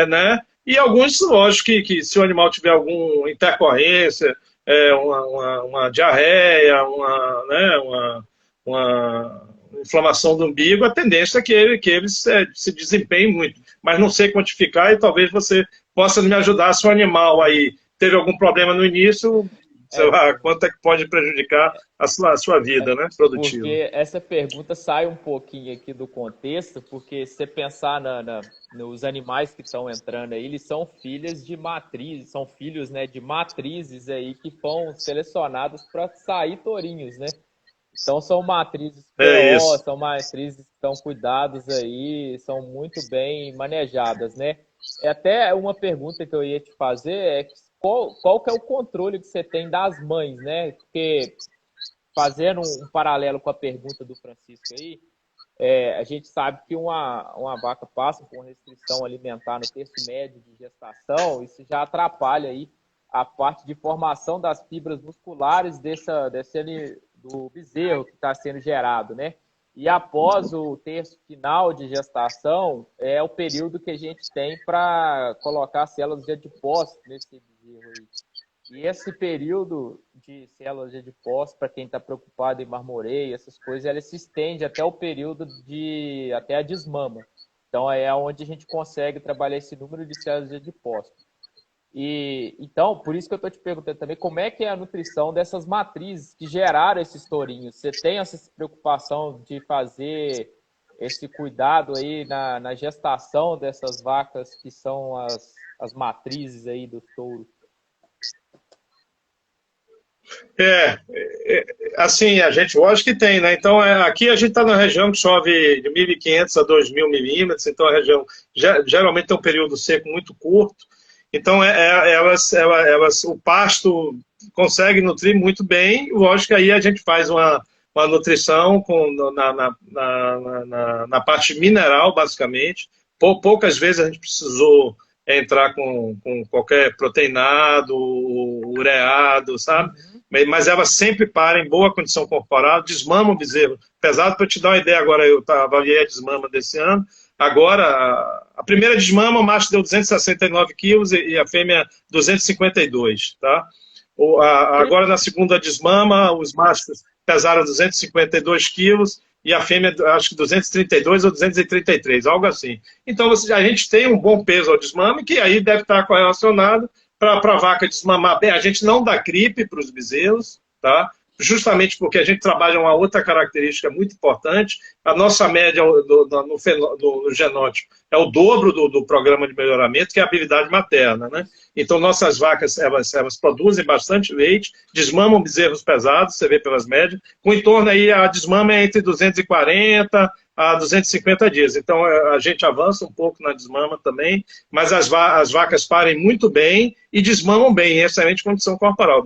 né? E alguns, lógico, que se o animal tiver alguma intercorrência, uma diarreia, uma inflamação do umbigo, a tendência é que ele se desempenhe muito. Mas não sei quantificar e talvez você possa me ajudar se o animal aí teve algum problema no início, sei lá, quanto é que pode prejudicar a sua vida, né, produtiva. Porque essa pergunta sai um pouquinho aqui do contexto, porque se você pensar nos animais que estão entrando aí, eles são filhos de matrizes, são filhos, né, de matrizes aí que foram selecionadas para sair tourinhos, né? Então são matrizes PO, são matrizes que estão cuidadas aí, são muito bem manejadas, né? Até uma pergunta que eu ia te fazer qual que é o controle que você tem das mães, né? Porque, fazendo um paralelo com a pergunta do Francisco aí, a gente sabe que uma vaca passa por uma restrição alimentar no terço médio de gestação, isso já atrapalha aí a parte de formação das fibras musculares do bezerro que está sendo gerado, né? E após o terço final de gestação, é o período que a gente tem para colocar células de adipócito nesse bezerro aí. E esse período de células de adipócito, para quem está preocupado em marmoreio, essas coisas, ela se estende até o período até a desmama. Então, é onde a gente consegue trabalhar esse número de células de adipócito. Então, por isso que eu estou te perguntando também, como é que é a nutrição dessas matrizes que geraram esses tourinhos? Você tem essa preocupação de fazer esse cuidado aí na gestação dessas vacas que são as matrizes aí do touro? Assim, a gente lógico que tem, né? Então, aqui a gente está na região que chove de 1.500 a 2.000 milímetros, então a região geralmente tem um período seco muito curto, então o pasto consegue nutrir muito bem, lógico que aí a gente faz uma nutrição na parte mineral, basicamente. Poucas vezes a gente precisou entrar com qualquer proteinado, ureado, sabe? Mas ela sempre para em boa condição corporal, desmama o bezerro. Pesado, para te dar uma ideia, agora eu avaliei a desmama desse ano. Agora, a primeira desmama, o macho deu 269 quilos e a fêmea 252, tá? Agora, na segunda desmama, os machos pesaram 252 quilos e a fêmea, acho que 232 ou 233, algo assim. Então, a gente tem um bom peso ao desmame, que aí deve estar correlacionado para a vaca desmamar bem. A gente não dá gripe para os bezerros, tá? Justamente porque a gente trabalha uma outra característica muito importante. A nossa média no genótipo é o dobro do programa de melhoramento, que é a habilidade materna, né? Então, nossas vacas, elas produzem bastante leite, desmamam bezerros pesados, você vê pelas médias, com em torno aí, a desmama é entre 240 a 250 dias. Então, a gente avança um pouco na desmama também, mas as vacas parem muito bem e desmamam bem, em excelente condição corporal.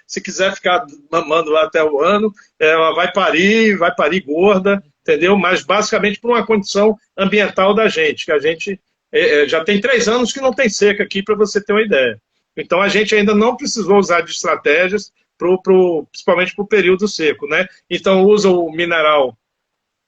Se quiser ficar mamando lá até o ano, ela vai parir gorda, entendeu? Mas, basicamente, por uma condição ambiental da gente, que a gente já tem 3 anos que não tem seca aqui, para você ter uma ideia. Então, a gente ainda não precisou usar de estratégias, principalmente para o período seco, né? Então, usa o mineral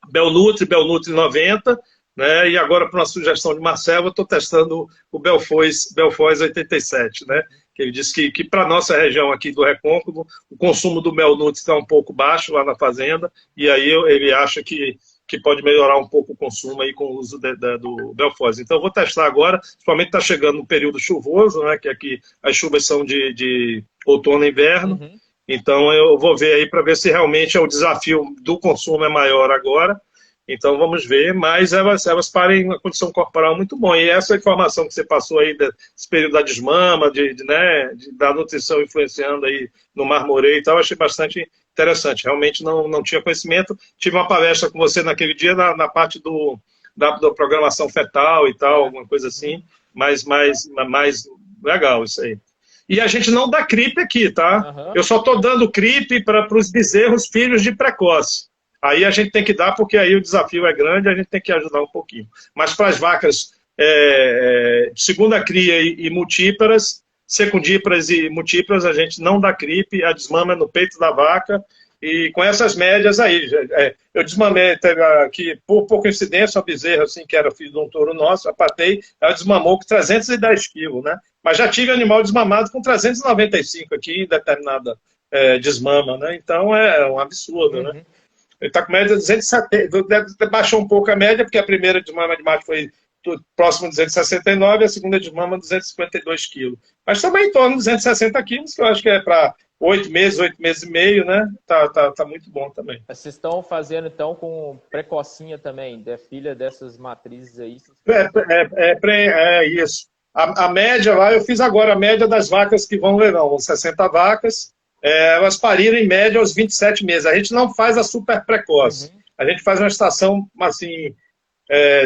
Belnutri 90, né? E agora, por uma sugestão de Marcelo, eu estou testando o Belfoz 87, né? Que ele disse que para a nossa região aqui do Recôncavo, o consumo do Belnutri está um pouco baixo lá na fazenda, e aí ele acha que pode melhorar um pouco o consumo aí com o uso do Belfoz. Então, eu vou testar agora, principalmente está chegando no período chuvoso, né? Que aqui as chuvas são de outono e inverno. Então, eu vou ver aí para ver se realmente o desafio do consumo é maior agora. Então, vamos ver, mas elas parem em uma condição corporal muito boa. E essa informação que você passou aí desse período da desmama, da nutrição influenciando aí no marmoreio e tal, eu achei bastante interessante. Realmente não tinha conhecimento. Tive uma palestra com você naquele dia na parte da programação fetal e tal, alguma coisa assim, mais legal isso aí. E a gente não dá CRIP aqui, tá? Eu só estou dando CRIP para os bezerros filhos de precoce. Aí a gente tem que dar, porque aí o desafio é grande, a gente tem que ajudar um pouquinho. Mas para as vacas de segunda cria e multíparas, secundíparas e multíparas, a gente não dá CRIP, a desmama é no peito da vaca. E com essas médias aí, eu desmamei aqui, por coincidência, uma bezerra assim, que era filho de um touro nosso, a Patei, ela desmamou com 310 quilos, né? Mas já tive animal desmamado com 395 aqui em determinada desmama, né? Então é um absurdo, né? Ele está com média de 270, baixou um pouco a média, porque a primeira desmama de macho foi próximo de 269 e a segunda desmama 252 quilos. Mas também em torno de 260 quilos, que eu acho que é para 8 meses e meio, né? Tá muito bom também. Vocês estão fazendo, então, com precocinha também, filha dessas matrizes aí? Isso. A média lá, eu fiz agora a média das vacas que vão levar, 60 vacas, elas pariram em média aos 27 meses. A gente não faz a super precoce. A gente faz uma estação, assim,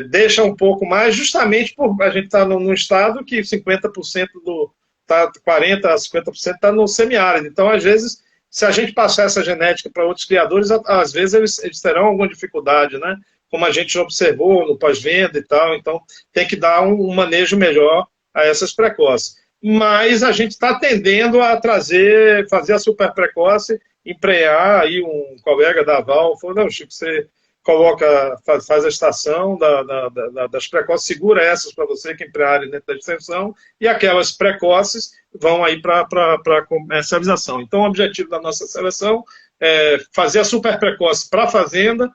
deixa um pouco mais, justamente por a gente estar num estado que 50% 40% a 50% está no semiárido. Então, às vezes, se a gente passar essa genética para outros criadores, às vezes eles terão alguma dificuldade, né? Como a gente observou no pós-venda e tal. Então, tem que dar um manejo melhor a essas precoces. Mas a gente está tendendo a fazer a super precoce, emprenhar aí um colega da Val, falou, não, Chico, você faz a estação das precoces, segura essas para você que emprenharem dentro da extensão, e aquelas precoces vão aí para comercialização. Então, o objetivo da nossa seleção é fazer a super precoce para a fazenda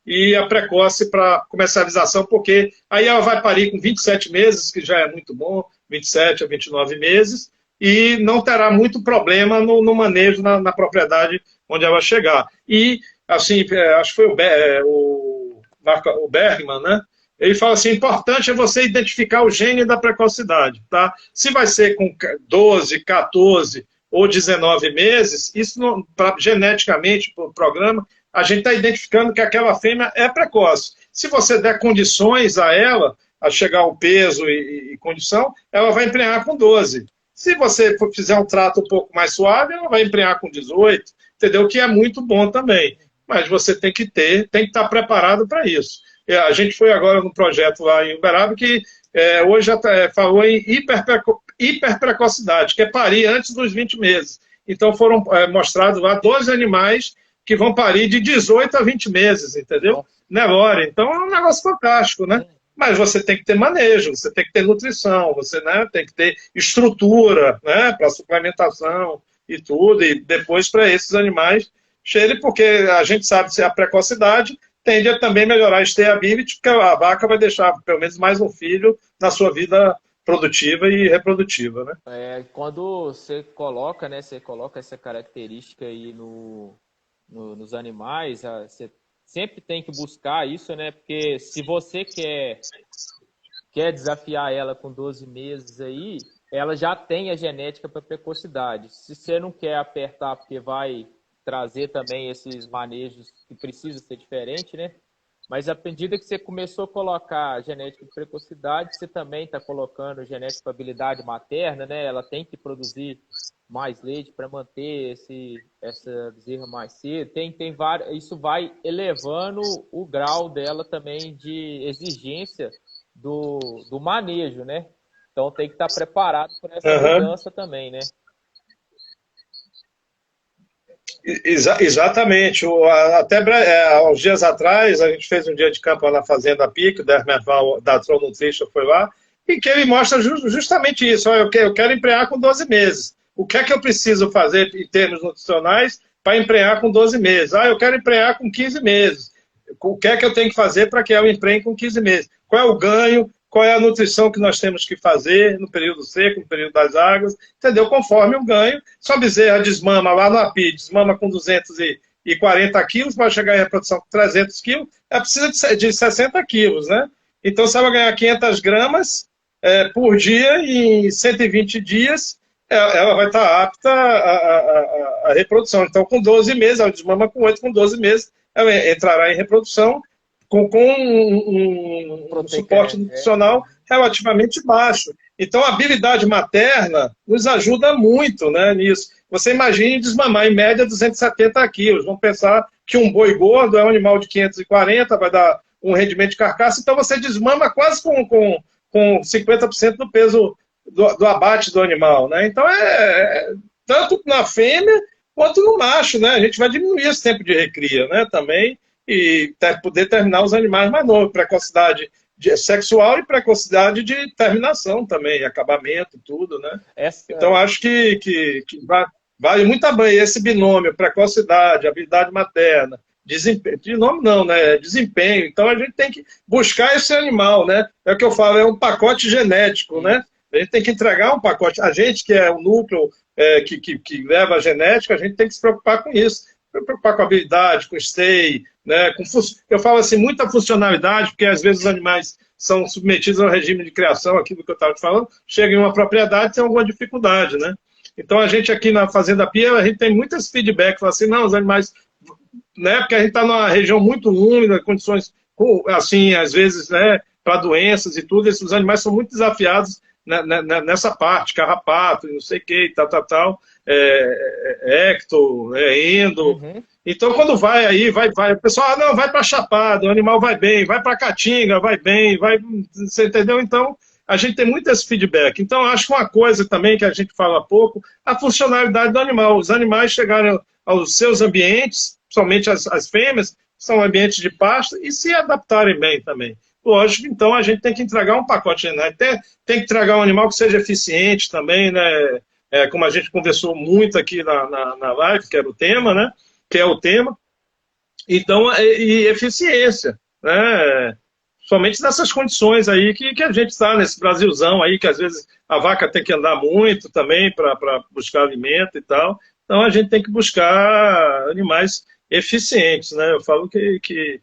e a precoce para comercialização, porque aí ela vai parir com 27 meses, que já é muito bom, 27 a 29 meses, e não terá muito problema no manejo na propriedade onde ela chegar. E assim, acho que foi o Bergman, né? Ele fala assim, importante é você identificar o gene da precocidade, tá? Se vai ser com 12, 14 ou 19 meses, isso geneticamente, para o programa, a gente está identificando que aquela fêmea é precoce. Se você der condições a ela, a chegar ao peso e condição, ela vai emprenhar com 12. Se você fizer um trato um pouco mais suave, ela vai emprenhar com 18, entendeu? Que é muito bom também. mas você tem que estar preparado para isso. A gente foi agora no projeto lá em Uberaba que hoje já falou em hiperprecocidade, que é parir antes dos 20 meses. Então foram mostrados lá 12 animais que vão parir de 18 a 20 meses, entendeu? Nelore. Então é um negócio fantástico, né? Mas você tem que ter manejo, você tem que ter nutrição, você, né, tem que ter estrutura, né, para suplementação e tudo, e depois para esses animais cheirem, porque a gente sabe que a precocidade tende a também melhorar a steerability, porque a vaca vai deixar pelo menos mais um filho na sua vida produtiva e reprodutiva, né? Quando você coloca, né, essa característica aí nos animais, você sempre tem que buscar isso, né? Porque se você quer desafiar ela com 12 meses aí, ela já tem a genética para precocidade. Se você não quer apertar, porque vai trazer também esses manejos que precisa ser diferente, né? Mas à medida que você começou a colocar genética de precocidade, você também está colocando genética para habilidade materna, né? Ela tem que produzir mais leite para manter essa bezerra mais cedo. Tem várias, isso vai elevando o grau dela também de exigência do manejo, né? Então tem que estar preparado para essa mudança também, né? Exatamente. Até uns dias atrás, a gente fez um dia de campo lá na Fazenda Pico, o Dermerval da Tron Nutrition foi lá, e que ele mostra justamente isso. Eu quero emprenhar com 12 meses. O que é que eu preciso fazer em termos nutricionais para emprenhar com 12 meses? Eu quero emprenhar com 15 meses. O que é que eu tenho que fazer para que eu emprenhe com 15 meses? Qual é o ganho? Qual é a nutrição que nós temos que fazer no período seco, no período das águas, entendeu? Conforme o ganho. Se a bezerra desmama lá no API, desmama com 240 quilos, vai chegar em reprodução com 300 quilos, ela precisa de 60 quilos, né? Então, se ela ganhar 500 gramas por dia, em 120 dias, ela vai estar apta à reprodução. Então, com 12 meses, ela desmama com 8, com 12 meses, ela entrará em reprodução com um suporte nutricional relativamente baixo. Então, a habilidade materna nos ajuda muito, né, nisso. Você imagine desmamar, em média, 270 quilos. Vamos pensar que um boi gordo é um animal de 540, vai dar um rendimento de carcaça, então você desmama quase com 50% do peso do abate do animal, né? Então, tanto na fêmea quanto no macho, né? A gente vai diminuir esse tempo de recria, né, também, e poder terminar os animais mais novos, precocidade sexual e precocidade de terminação também, acabamento, tudo, né? Então, acho que vale muito a bem esse binômio, precocidade, habilidade materna, desempenho, de nome não, né? Desempenho. Então, a gente tem que buscar esse animal, né? É o que eu falo, é um pacote genético, né? A gente tem que entregar um pacote. A gente, que é o núcleo que leva a genética, a gente tem que se preocupar com isso. Se preocupar com habilidade, com stay, né? Eu falo assim, muita funcionalidade, porque às vezes os animais são submetidos ao regime de criação, aquilo que eu estava te falando, chega em uma propriedade e tem alguma dificuldade, né? Então, a gente aqui na Fazenda Pia, a gente tem muitos feedback, fala assim, não, os animais, né? Porque a gente está numa região muito úmida, condições, assim, às vezes, né, para doenças e tudo, esses animais são muito desafiados nessa parte, carrapato, não sei o que, tal, ecto, endo. Então, quando vai aí, o pessoal, não, vai para Chapada, o animal vai bem, vai para Caatinga, vai bem, você entendeu? Então, a gente tem muito esse feedback. Então, acho que uma coisa também que a gente fala há pouco, a funcionalidade do animal. Os animais chegaram aos seus ambientes, principalmente as fêmeas, são ambientes de pasto, e se adaptarem bem também. Lógico, então a gente tem que entregar um pacote genético, tem que entregar um animal que seja eficiente também, né? Como a gente conversou muito aqui na live, que era o tema, né? Que é o tema. Então, e eficiência, né? Somente nessas condições aí que a gente está, nesse Brasilzão aí, que às vezes a vaca tem que andar muito também para buscar alimento e tal. Então, a gente tem que buscar animais eficientes, né? Eu falo que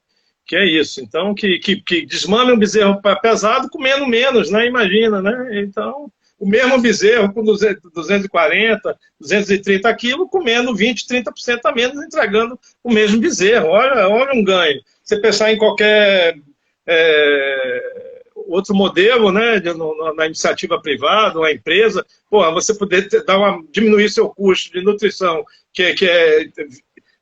é isso. Então, que desmame um bezerro pesado comendo menos, né? Imagina, né? Então, o mesmo bezerro com 240, 230 quilos, comendo 20, 30% a menos, entregando o mesmo bezerro. Olha um ganho. Você pensar em qualquer outro modelo, né? Na iniciativa privada, uma empresa, você poder diminuir seu custo de nutrição, que é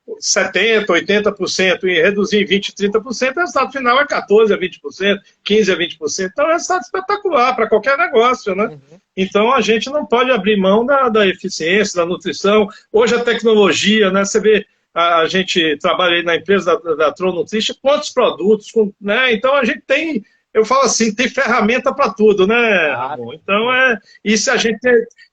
70%, 80% e reduzir em 20%, 30%, o resultado final é 14% a 20%, 15% a 20%. Então é um resultado espetacular para qualquer negócio, né? Então a gente não pode abrir mão da eficiência, da nutrição. Hoje a tecnologia, né? Você vê, a gente trabalha aí na empresa da Tron Nutrition, quantos produtos, né? Então a gente tem, eu falo assim, tem ferramenta para tudo, né, Ramon? Então e se a gente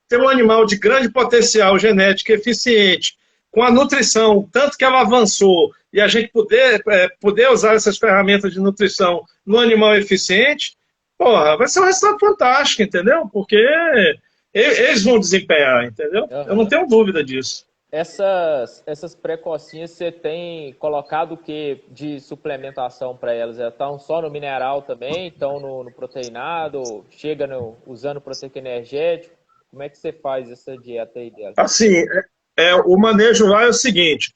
tem um animal de grande potencial genético eficiente, com a nutrição, tanto que ela avançou, e a gente poder usar essas ferramentas de nutrição no animal eficiente, porra, vai ser um resultado fantástico, entendeu? Porque eles vão desempenhar, entendeu? Eu não tenho dúvida disso. Essas precocinhas, você tem colocado o que de suplementação para elas? Estão só no mineral também? Estão no proteinado? Chega usando proteico energético? Como é que você faz essa dieta aí delas? Assim, o manejo lá é o seguinte,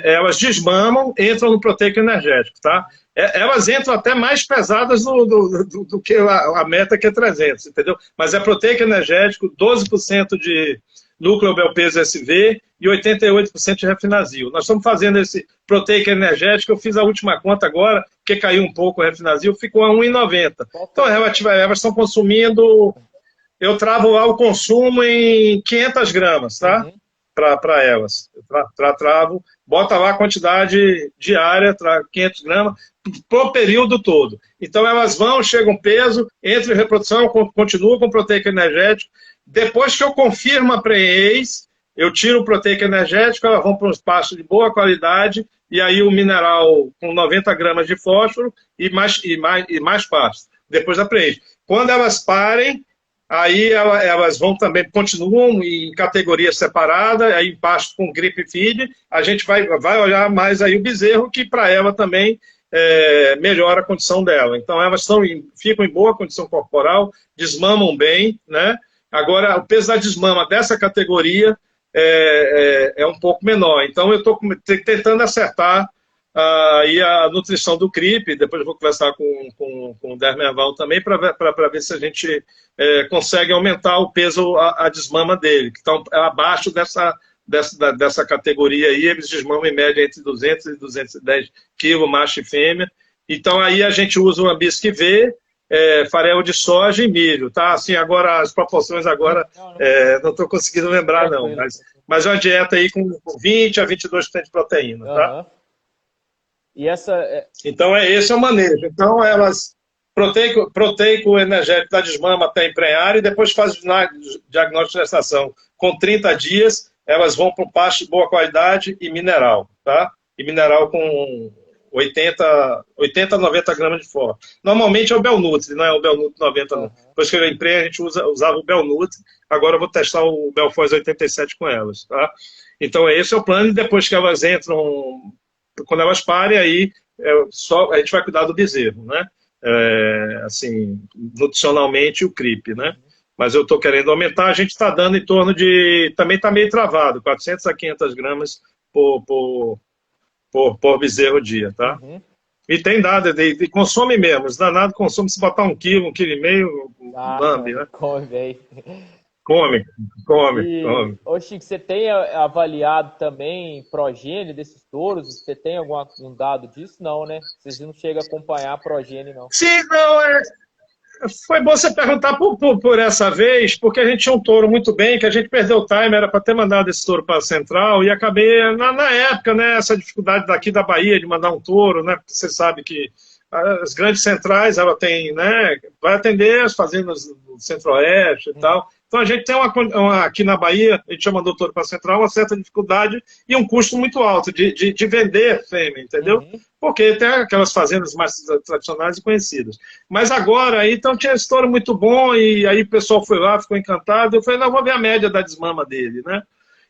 elas desmamam, entram no proteico energético, tá? Elas entram até mais pesadas do que a meta, que é 300, entendeu? Mas é proteico energético, 12% de núcleo belpeso SV e 88% de refinazil. Nós estamos fazendo esse proteico energético, eu fiz a última conta agora, porque caiu um pouco o refinazil, ficou a 1,90. Então, elas estão consumindo, eu travo lá o consumo em 500 gramas, tá? Para elas. Travo, bota lá a quantidade diária, 500 gramas, pro período todo. Então elas vão, chegam um peso, entram em reprodução, continuam com proteico energético. Depois que eu confirmo a preenez, eu tiro o proteico energético, elas vão para um espaço de boa qualidade, e aí o mineral com 90 gramas de fósforo e mais pasto, depois da preenez. Quando elas parem, aí elas vão também, continuam em categorias separadas, aí em pasto com grip feed, a gente vai olhar mais aí o bezerro, que para ela também melhora a condição dela. Então elas ficam em boa condição corporal, desmamam bem, né? Agora, o peso da desmama dessa categoria é um pouco menor. Então eu estou tentando acertar e a nutrição do CRIP, depois eu vou conversar com o Dermerval também, para ver se a gente consegue aumentar o peso, a desmama dele, que está abaixo dessa categoria aí, eles desmamam em média entre 200 e 210 quilos, macho e fêmea. Então aí a gente usa o Ambisc V, farelo de soja e milho, tá? Assim, agora as proporções agora não estou conseguindo lembrar não, mas é uma dieta aí com 20 a 22% de proteína, tá? E então esse é o manejo. Então elas proteico energético da desmama até emprenhar e depois faz o diagnóstico de gestação. Com 30 dias elas vão para um pasto de boa qualidade e mineral, tá? E mineral com 80 a 90 gramas de fósforo. Normalmente é o Belnutri, não é o Belnutri 90 não. Depois que eu empreendi, a gente usava o Belnutri, agora eu vou testar o Belfoz 87 com elas, tá? Então esse é o plano, e depois que elas entram, quando elas parem, aí a gente vai cuidar do bezerro, né? Assim, nutricionalmente o CRIP, né? Mas eu estou querendo aumentar, a gente está dando em torno de, também está meio travado, 400 a 500 gramas por bezerro dia, tá? E tem dado, e consome mesmo, os danados consomem, se botar 1 quilo, 1,5 quilo, lambe, né? Come, velho. Come. Ô Chico, você tem avaliado também progênie desses touros? Você tem algum dado disso? Não, né? Vocês não chegam a acompanhar a progênie, não. Sim, não, foi bom você perguntar por essa vez, porque a gente tinha um touro muito bem, que a gente perdeu o time, era para ter mandado esse touro para a Central, e acabei, na época, né, essa dificuldade daqui da Bahia de mandar um touro, né, porque você sabe que as grandes centrais, ela tem, né, vai atender as fazendas do Centro-Oeste e tal. Então a gente tem aqui na Bahia, a gente já mandou touro para a Central, uma certa dificuldade e um custo muito alto de vender fêmea, entendeu? Porque tem aquelas fazendas mais tradicionais e conhecidas. Mas agora, aí, então tinha esse touro muito bom, e aí o pessoal foi lá, ficou encantado, eu falei, não, vou ver a média da desmama dele, né?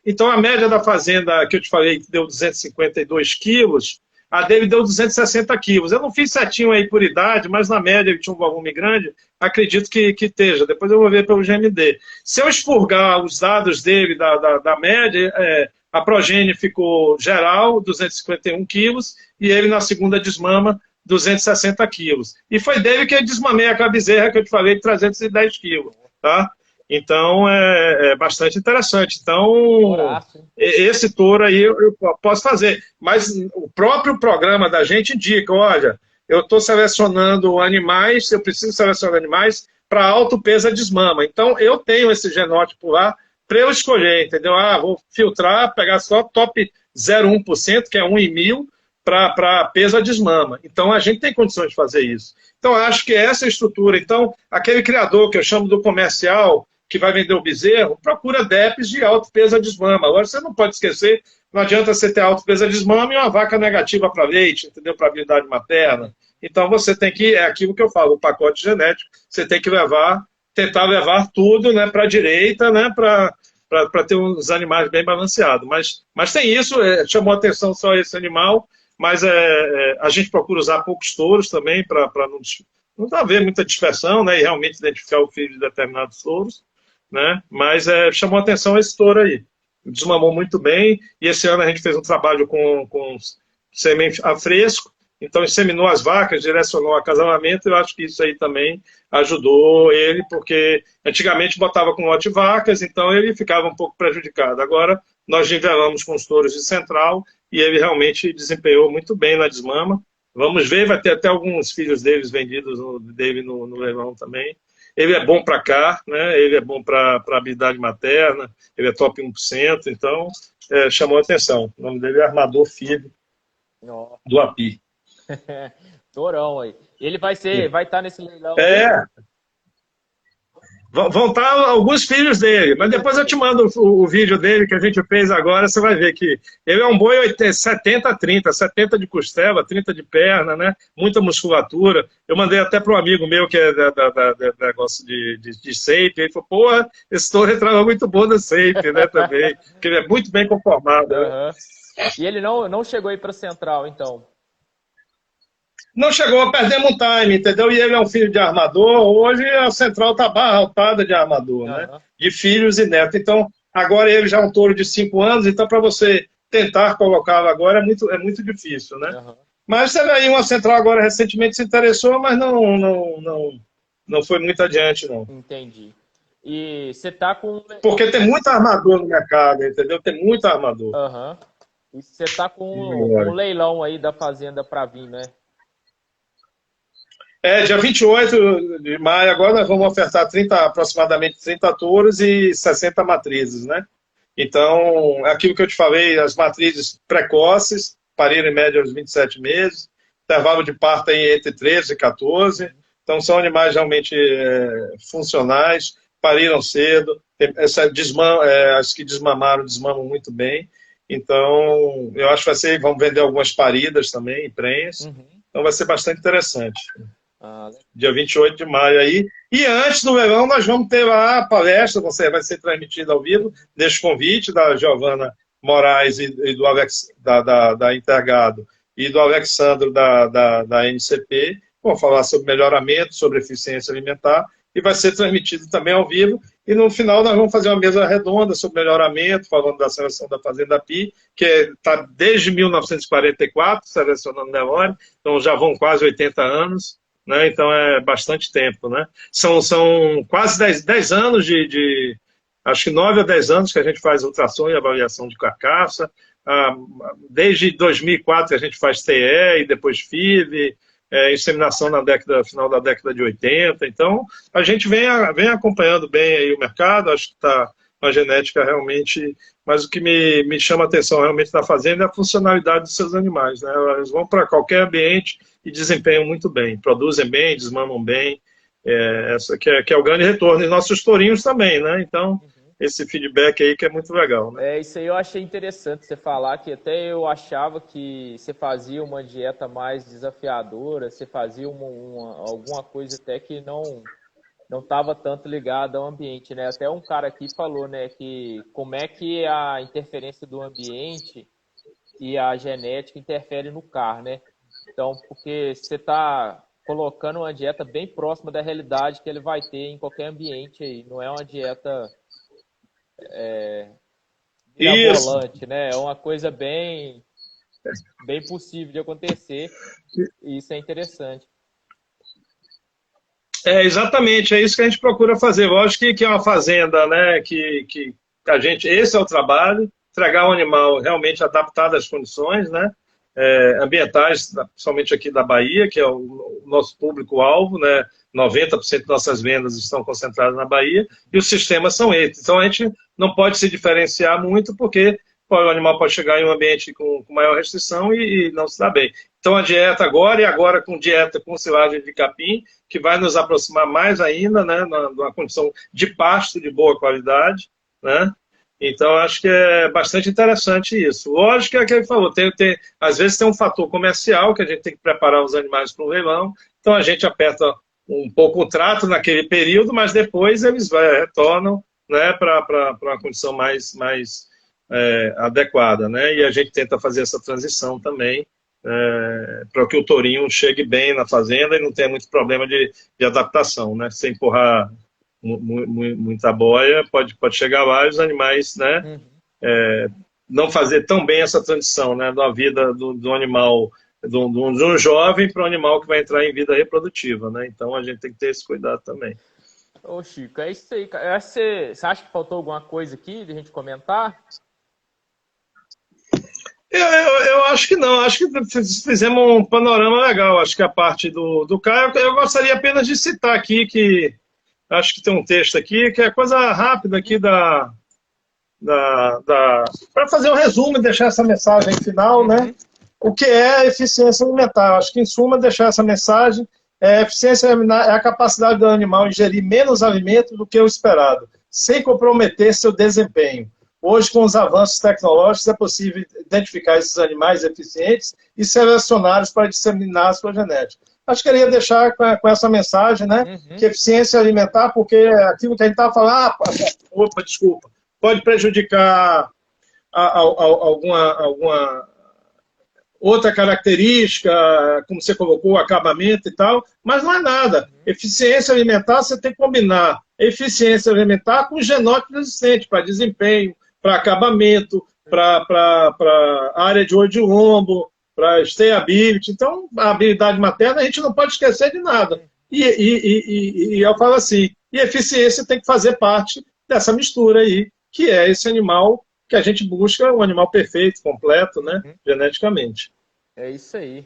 Então a média da fazenda que eu te falei, que deu 252 quilos, a dele deu 260 quilos. Eu não fiz certinho aí por idade, mas na média ele tinha um volume grande, acredito que esteja. Depois eu vou ver pelo GMD. Se eu expurgar os dados dele da média, a progênie ficou geral, 251 quilos, e ele na segunda desmama, 260 quilos. E foi dele que eu desmamei aquela bezerra que eu te falei, de 310 quilos. Tá? Então, é bastante interessante. Então, esse touro aí eu posso fazer. Mas o próprio programa da gente indica, olha, eu estou selecionando animais, eu preciso selecionar animais para alto peso desmama. Então, eu tenho esse genótipo lá para eu escolher, entendeu? Ah, vou filtrar, pegar só top 0,1%, que é 1 em 1000, para peso desmama. Então, a gente tem condições de fazer isso. Então, acho que essa estrutura. Então, aquele criador que eu chamo do comercial, que vai vender o bezerro, procura DEPs de alto peso desmama. Agora, você não pode esquecer, não adianta você ter alto peso desmama e uma vaca negativa para leite, entendeu? Para habilidade materna. Então, você tem que, é aquilo que eu falo, o pacote genético, você tem que tentar levar tudo, né, para a direita, né, para ter uns animais bem balanceados. Mas tem isso, chamou a atenção só esse animal, mas a gente procura usar poucos touros também para não haver muita dispersão, né, e realmente identificar o filho de determinados touros, né, mas chamou a atenção esse touro aí. Desmamou muito bem, e esse ano a gente fez um trabalho com sêmen a fresco, então inseminou as vacas, direcionou o acasalamento, eu acho que isso aí também ajudou ele, porque antigamente botava com lote de vacas, então ele ficava um pouco prejudicado. Agora nós nivelamos com os touros de central e ele realmente desempenhou muito bem na desmama. Vamos ver, vai ter até alguns filhos deles vendidos dele no leilão também. Ele é bom para cá, né? Ele é bom para habilidade materna, ele é top 1%, então chamou a atenção. O nome dele é Armador Filho, do API. Torão aí. Ele vai estar nesse leilão. Vão estar alguns filhos dele, mas depois eu te mando o vídeo dele que a gente fez agora, você vai ver que ele é um boi 70-30, 70 de costela, 30 de perna, né? Muita musculatura. Eu mandei até para um amigo meu que é da negócio de shape, ele falou, porra, esse touro entrava muito bom no shape, né, também, porque ele é muito bem conformado. Né? E ele não chegou aí para Central, então? Não chegou a perder um time, entendeu? E ele é um filho de armador. Hoje a central está abarrotada de armador, né? De filhos e netos. Então, agora ele já é um touro de 5 anos, então para você tentar colocá-lo agora é muito difícil, né? Mas você vê aí, uma central agora recentemente se interessou, mas não foi muito adiante, não. Entendi. E você tá com... Porque tem muito armador no mercado, entendeu? Tem muito armador. E você tá com um leilão aí da fazenda para vir, né? Dia 28 de maio, agora nós vamos ofertar aproximadamente 30 touros e 60 matrizes, né? Então, aquilo que eu te falei, as matrizes precoces, pariram em média aos 27 meses, intervalo de parto aí entre 13 e 14, então são animais realmente funcionais, pariram cedo, as que desmamam muito bem, então eu acho que vamos vender algumas paridas também, prenhes, então vai ser bastante interessante. Dia 28 de maio aí. E antes do leilão, nós vamos ter lá a palestra, vai ser transmitida ao vivo, deste convite da Giovana Moraes e do Alex, da Intergado e do Alexandro da NCP. Vão falar sobre melhoramento, sobre eficiência alimentar, e vai ser transmitido também ao vivo. E no final nós vamos fazer uma mesa redonda sobre melhoramento, falando da seleção da Fazenda Pi, que está desde 1944 selecionando Nelore, então já vão quase 80 anos. Né? Então é bastante tempo, né? São quase 10 anos acho que 9 a 10 anos que a gente faz ultrassom e avaliação de carcaça, desde 2004 que a gente faz TE e depois FIV, inseminação na final da década de 80, então a gente vem acompanhando bem aí o mercado, acho que está uma genética realmente, mas o que me chama a atenção realmente da fazenda é a funcionalidade dos seus animais, né? Eles vão para qualquer ambiente e desempenham muito bem, produzem bem, desmamam bem, essa que é o grande retorno. E nossos tourinhos também, né? Então, esse feedback aí que é muito legal, né? Isso aí eu achei interessante você falar, que até eu achava que você fazia uma dieta mais desafiadora, você fazia alguma coisa até que não estava tanto ligado ao ambiente, né? Até um cara aqui falou, né, que como é que a interferência do ambiente e a genética interfere no CAR, né? Então, porque você está colocando uma dieta bem próxima da realidade que ele vai ter em qualquer ambiente aí, não é uma dieta mirabolante, né? É uma coisa bem possível de acontecer, e isso é interessante. Exatamente, é isso que a gente procura fazer. Lógico que é uma fazenda, né, que a gente, esse é o trabalho, entregar um animal realmente adaptado às condições, né, ambientais, principalmente aqui da Bahia, que é o nosso público-alvo, né, 90% de nossas vendas estão concentradas na Bahia, e os sistemas são esses. Então a gente não pode se diferenciar muito, porque o animal pode chegar em um ambiente com maior restrição e não se dá bem. Então a dieta agora, e agora com dieta com silagem de capim, que vai nos aproximar mais ainda, né, numa condição de pasto de boa qualidade, né? Então acho que é bastante interessante isso. Lógico que é o que ele falou, às vezes tem um fator comercial que a gente tem que preparar os animais para o leilão, então a gente aperta um pouco o trato naquele período, mas depois eles retornam, né, para uma condição mais adequada, né? E a gente tenta fazer essa transição também, para que o tourinho chegue bem na fazenda e não tenha muito problema de adaptação, né? Sem empurrar muita boia, pode chegar lá e os animais, né, não fazer tão bem essa transição, né, da vida do animal, de um jovem para um animal que vai entrar em vida reprodutiva, né? Então a gente tem que ter esse cuidado também. Ô Chico, é isso aí, cara. Você acha que faltou alguma coisa aqui de a gente comentar? Eu acho que não, acho que fizemos um panorama legal. Acho que a parte do Caio, eu gostaria apenas de citar aqui que acho que tem um texto aqui que é coisa rápida aqui para fazer um resumo e deixar essa mensagem final, né? O que é eficiência alimentar? Acho que, em suma, deixar essa mensagem: eficiência alimentar é a capacidade do animal ingerir menos alimento do que o esperado, sem comprometer seu desempenho. Hoje, com os avanços tecnológicos, é possível identificar esses animais eficientes e selecioná-los para disseminar a sua genética. Acho que queria deixar com essa mensagem, né? Que eficiência alimentar, porque aquilo que a gente estava falando, desculpa, pode prejudicar alguma outra característica, como você colocou, o acabamento e tal, mas não é nada. Eficiência alimentar, você tem que combinar eficiência alimentar com genótipo existente, para desempenho, para acabamento, para área de olho de lombo, para stayability. Então, a habilidade materna a gente não pode esquecer de nada. E eu falo assim, e eficiência tem que fazer parte dessa mistura aí, que é esse animal que a gente busca, um animal perfeito, completo, né, geneticamente. É isso aí.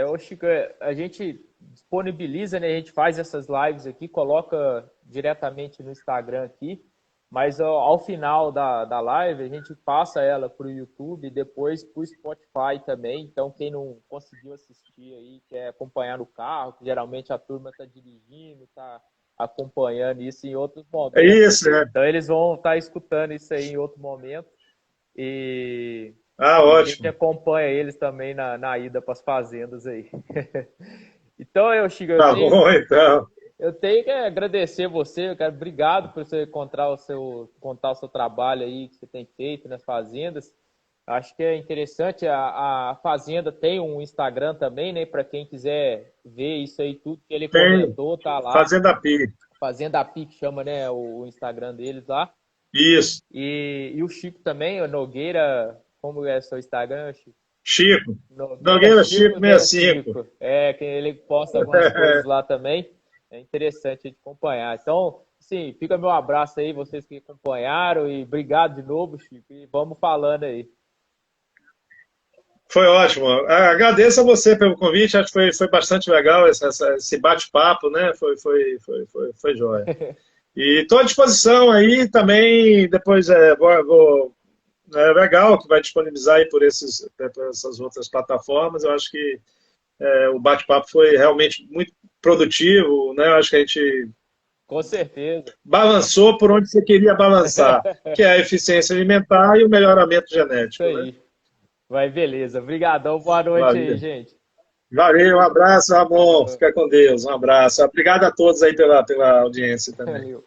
Ô Chico, a gente disponibiliza, né, a gente faz essas lives aqui, coloca diretamente no Instagram aqui, mas ao final da live a gente passa ela para o YouTube e depois para o Spotify também. Então quem não conseguiu assistir aí, quer acompanhar no carro, que geralmente a turma está dirigindo, está acompanhando isso em outros momentos. É isso, né? Então eles vão estar escutando isso aí em outro momento. E ótimo. A gente acompanha eles também na ida para as fazendas aí. Então, Chico, eu tenho que agradecer você, cara. Obrigado por você contar o seu trabalho aí que você tem feito nas fazendas. Acho que é interessante. A fazenda tem um Instagram também, né? Para quem quiser ver isso aí, tudo que ele comentou, tá lá. Fazenda Pi. Fazenda Pi, que chama, né? O Instagram deles lá. Isso. E o Chico também, o Nogueira. Como é o seu Instagram, Chico? Chico. Nogueira Chico 65. Que ele posta algumas coisas lá também. É interessante a gente acompanhar. Então, sim, fica meu abraço aí, vocês que acompanharam. E obrigado de novo, Chico. E vamos falando aí. Foi ótimo. Agradeço a você pelo convite. Acho que foi bastante legal esse bate-papo, né? Foi jóia. E estou à disposição aí também. Depois é legal que vai disponibilizar aí por essas outras plataformas. Eu acho que o bate-papo foi realmente muito produtivo, né? Eu acho que a gente com certeza balançou por onde você queria balançar, que é a eficiência alimentar e o melhoramento genético. Isso aí. Né? Vai, beleza. Obrigadão. Boa noite aí, gente. Valeu, um abraço, Ramon. Fica com Deus. Um abraço. Obrigado a todos aí pela audiência também. Valeu.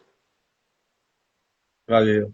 Valeu.